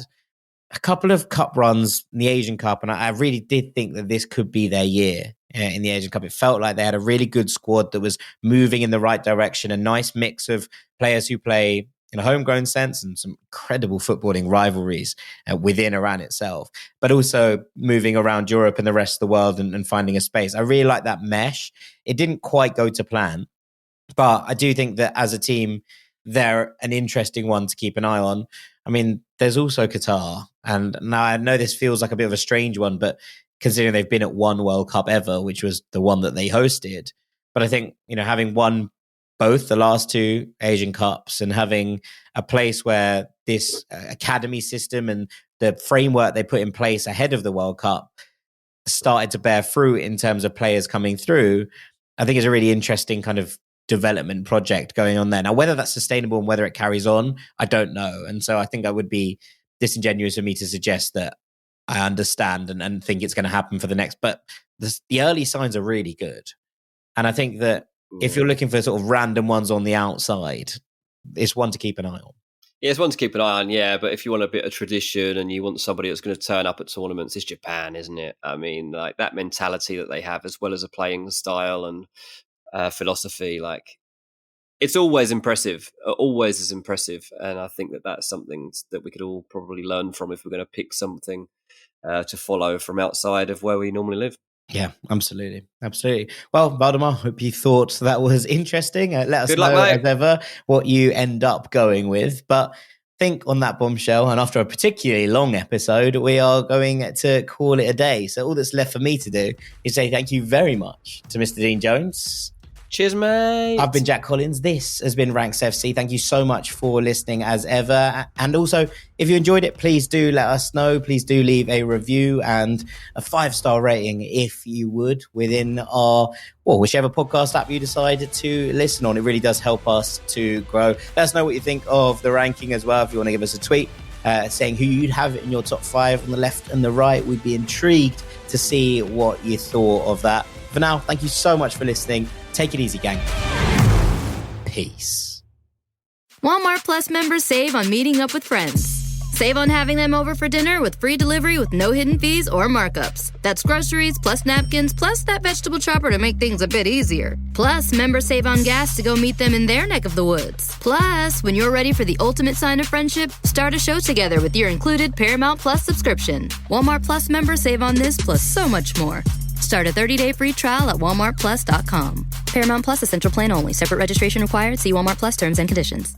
a couple of cup runs in the Asian Cup, and I really did think that this could be their year in the Asian Cup. It felt like they had a really good squad that was moving in the right direction, a nice mix of players who play in a homegrown sense and some incredible footballing rivalries within Iran itself, but also moving around Europe and the rest of the world and finding a space. I really like that mesh. It didn't quite go to plan, but I do think that as a team, they're an interesting one to keep an eye on. I mean, there's also Qatar. And now I know this feels like a bit of a strange one, but considering they've been at 1 World Cup ever, which was the one that they hosted. But I think, having won both the last 2 Asian Cups and having a place where this academy system and the framework they put in place ahead of the World Cup started to bear fruit in terms of players coming through, I think is a really interesting kind of development project going on there. Now, whether that's sustainable and whether it carries on, I don't know. And so I think I would be disingenuous for me to suggest that I understand and think it's going to happen for the next. But the early signs are really good. And I think that if you're looking for sort of random ones on the outside, it's one to keep an eye on. Yeah, it's one to keep an eye on, yeah. But if you want a bit of tradition and you want somebody that's going to turn up at tournaments, it's Japan, isn't it? I mean, like that mentality that they have, as well as a playing style and philosophy, like it's always impressive. Always is impressive. And I think that that's something that we could all probably learn from if we're going to pick something to follow from outside of where we normally live. Yeah, absolutely. Absolutely. Well, Valdemar, hope you thought that was interesting. Let us Good know, luck, mate. as ever, what you end up going with. But think on that bombshell, and after a particularly long episode, we are going to call it a day. So all that's left for me to do is say thank you very much to Mr. Dean Jones. Cheers, mate. I've been Jack Collins. This has been Ranks FC. Thank you so much for listening as ever. And also, if you enjoyed it, please do let us know. Please do leave a review and a 5-star rating if you would within our, whichever podcast app you decide to listen on. It really does help us to grow. Let us know what you think of the ranking as well. If you want to give us a tweet saying who you'd have in your top 5 on the left and the right, we'd be intrigued to see what you thought of that. For now, thank you so much for listening. Take it easy, gang. Peace. Walmart Plus members save on meeting up with friends. Save on having them over for dinner with free delivery with no hidden fees or markups. That's groceries plus napkins plus that vegetable chopper to make things a bit easier. Plus, members save on gas to go meet them in their neck of the woods. Plus, when you're ready for the ultimate sign of friendship, start a show together with your included Paramount Plus subscription. Walmart Plus members save on this plus so much more. Start a 30-day free trial at walmartplus.com. Paramount Plus Essential Plan only. Separate registration required. See Walmart Plus terms and conditions.